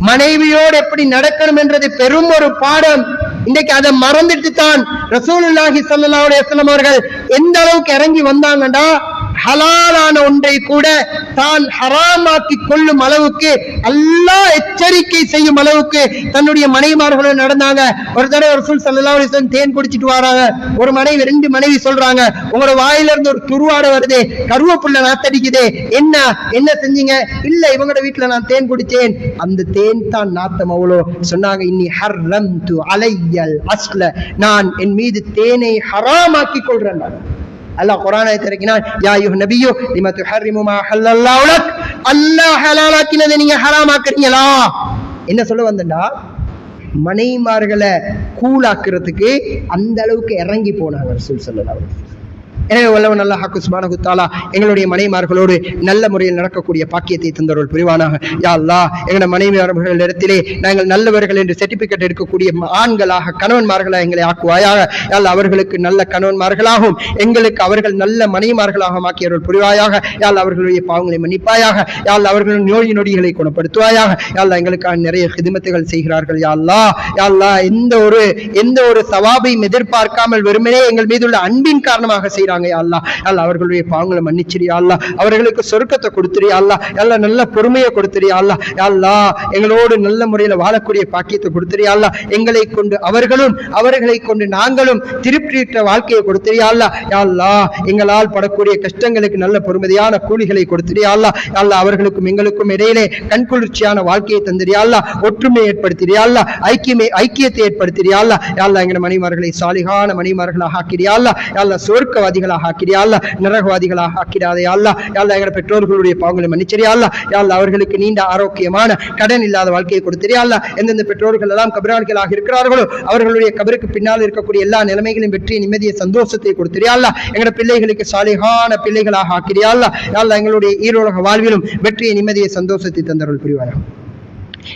மனைவியோடு எப்படி நடக்கணும் என்றது பெரும் ஒரு பாடம். இன்றைக்கு அதை மறந்துட்டு தான் ரசூலுல்லாஹி ஸல்லல்லாஹு அலைஹி வஸல்லம் அவர்கள் எந்த அளவுக்கு இறங்கி வந்தாங்கடா, ஹலாலான ஒன்றை கூட தான் ஹராமாக்கி கொள்ளும் அளவுக்கு அல்லாஹ் எச்சரிக்கை செய்யும் அளவுக்கு தன்னுடைய மனைவிமார்களும் நடந்தாங்க. ஒரு தடவை ரசூல் ஸல்லல்லாஹு அலைஹி வஸல்லம் தேன் குடிச்சிட்டு வராங்க. ஒரு மனைவி, ரெண்டு மனைவி சொல்றாங்க, உங்களோட வாயில இருந்து ஒரு துருவாடை வருது, கருவேப்புள்ள நாத்தடிக்குது, என்ன செஞ்சீங்க? இல்ல, இவங்களோட வீட்டுல நான் தேன் குடிச்சேன். அந்த தேன் தான் நாத்தம். அவ்வளோ சொன்னாங்க, இன்னி ஹர்ரம்து அலையல் அஸ்ல, நான் என் மீது தேனை ஹராமாக்கி கொள்றேன். அல்லாஹ் குர்ஆனை திறக்கினான், யா அய்யுஹன் நபியு லிமா துஹர்ரிமு மா ஹல்லல்லாஹு லக், அல்லாஹ் ஹலாலாக்கினதை நீங்க ஹராமாக்குறீங்களா? என்ன சொல்ல வந்தா, மனைவிமார்களை கூலாக்குறதுக்கு அந்த அளவுக்கு இறங்கி போனாங்க ரசூல் ஸல்லல்லாஹு அலைஹி வஸல்லம். எனவே வல்லவன் அல்லாஹ் சுப்ஹானஹு தஆலா எங்களுடைய மனைவிமார்களோடு நல்ல முறையில் நடக்கக்கூடிய பாக்கியத்தை தந்தருள் புரிவானாக. யா அல்லாஹ், எங்களுடைய மனைவிமார்களிடத்திலே நாங்கள் நல்லவர்கள் என்று சர்டிபிகேட் எடுக்கக்கூடிய ஆண்களாக, கணவன்மார்களாக எங்களை ஆக்குவாயாக. யா அல்லாஹ், அவர்களுக்கு நல்ல கணவன்மார்களாகவும் எங்களுக்கு அவர்கள் நல்ல மனைவிமார்களாக ஆக்கியவர்கள் புரிவாயாக. யா அல்லாஹ், அவர்களுடைய பாவங்களை மன்னிப்பாயாக. யா அல்லாஹ், அவர்களின் நோய் நொடிகளை குணப்படுத்துவாயாக. யா அல்லாஹ், எங்களுக்காக நிறைய ஹிதமத்துகள் செய்கிறார்கள். யா அல்லாஹ், யா அல்லாஹ், எந்த ஒரு சவாபையும் எதிர்பார்க்காமல் வெறுமனே எங்கள் மீது உள்ள அன்பின் காரணமாக செய்கிறார்கள். அவர்களுடைய பாவங்களை மன்னிச்சிரியா அல்லாஹ், அவர்களுக்கு சொர்க்கத்தை கொடுத்துறியா அல்லாஹ், எல்லாம் நல்ல பொறுமையை கொடுத்துறியா அல்லாஹ், அல்லாஹ் எங்களோடு நல்ல முறையில் வாழக்கூடிய பாக்கியத்தை கொடுத்துறியா அல்லாஹ், எங்களை கொண்டு அவர்களும் அவர்களை கொண்டு நாங்களும் திருப்தியற்ற வாழ்க்கையை கொடுத்துறியா அல்லாஹ், அல்லாஹ் எங்களால் படக்கூடிய கஷ்டங்களுக்கு நல்ல பொறுமதியான கூலிகளை கொடுத்துறியா அல்லாஹ், அல்லாஹ் அவர்களுக்கும் எங்களுக்கும் இடையிலே கண்குளிர்ச்சியான வாழ்க்கையை தந்திரியா அல்லாஹ், ஒற்றுமையை ஏற்படுத்திறியா அல்லாஹ், ஐக்கியத்தை ஏற்படுத்திறியா அல்லாஹ், அல்லாஹ் எங்கள் மனைவிமார்களை சாலிகான மனைவிமார்களாக ஆக்கிறியா அல்லாஹ், அல்லாஹ் சொர்க்கவாதிகளாக ஆக்கிறியா அல்லாஹ், நரகவாதிகளாக ஆக்கிடாதே அல்லாஹ், அல்லாஹ் எங்கள் பெற்றோர்களுடைய பாவங்களை மன்னிச்சிரியா அல்லாஹ், அல்லாஹ் அவர்களுக்கு நீண்ட ஆரோக்கியமான கடன் இல்லாத வாழ்க்கையை கொடுத்திரியா அல்லாஹ், எந்தெந்த பெற்றோர்கள் எல்லாம் கபராளிகளாக இருக்கிறார்களோ அவர்களுடைய கபருக்கு பின்னால் இருக்கக்கூடிய எல்லா நிலைமைகளையும் வெற்றி, நிம்மதியை, சந்தோஷத்தை கொடுத்திரியா அல்லாஹ், எங்களுடைய பிள்ளைகளுக்கு சாலிகான பிள்ளைகளாக ஆக்கிறியா அல்லாஹ், அல்லாஹ் எங்களுடைய ஈரோலக வாழ்விலும் வெற்றியை, நிம்மதியை, சந்தோஷத்தை தந்தருள் புரிவாயாக.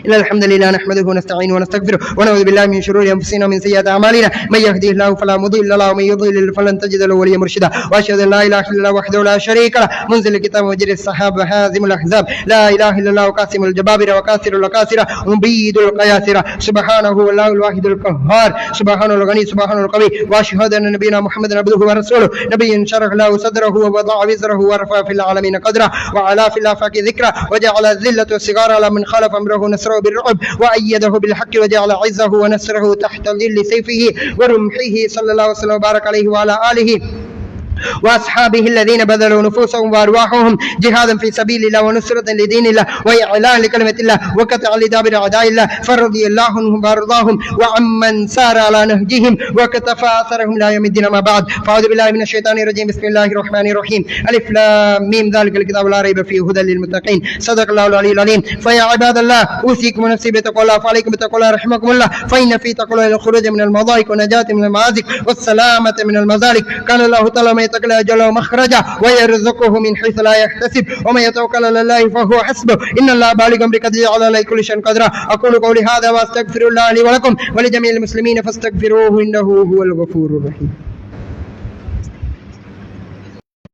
إن الحمد لله نحمده ونستعينه ونستغفره ونعوذ بالله من شرور أنفسنا ومن سيئات أعمالنا من يهده الله فلا مضل له ومن يضلل فلن تجد له وليا مرشدا وأشهد أن لا إله إلا الله وحده لا شريك له منزل الكتاب ومجري السحاب هازم الأحزاب لا إله إلا الله وقاسم الجبابرة وكاسر الأكاسرة ومبيد القياسرة سبحانه والله الواحد القهار سبحانه الغني سبحانه القوي وأشهد أن نبينا محمد عبده ورسوله نبي شرح له صدره ووضع وزره ورفع في العالمين قدره وعلى في الآفاق ذكره وجعل الذلة والصغار على من خالف أمره نصره بالرعب وأيده بالحق وجعل عزه ونصره تحت ظل سيفه ورمحه صلى الله وسلم وبارك عليه وعلى آله وأصحابه الذين بذلوا نفوسهم وأرواحهم جهادا في سبيل الله ونصرة لدين الله وإعلاء لكلمة الله وقطع لدابر أعداء الله فرضي الله عنهم وأرضاهم وعمن سار على نهجهم وكتفى أثرهم لا يوم الدين. ما بعد فأعوذ بالله من الشيطان الرجيم بسم الله الرحمن الرحيم ألف لام ميم ذلك الكتاب لا ريب فيه هدى للمتقين صدق الله العلي العظيم. فيا عباد الله أوصيكم ونفسي بتقوى الله فعليكم بتقوى الله رحمكم الله فإن في تقوى الله الخروج من المضايق ونجاة من المآزق والسلامة من المزالق. قال الله تعالى يتقل أجله مخرجا ويرزقه من حيث لا يحتسب ومن يتوكل على الله فهو حسبه إن الله بالغ أمره قد جعل على كل شيء قدرا. أقول قولي هذا وأستغفر الله لي ولكم ولجميع المسلمين فاستغفروه إنه هو الغفور الرحيم.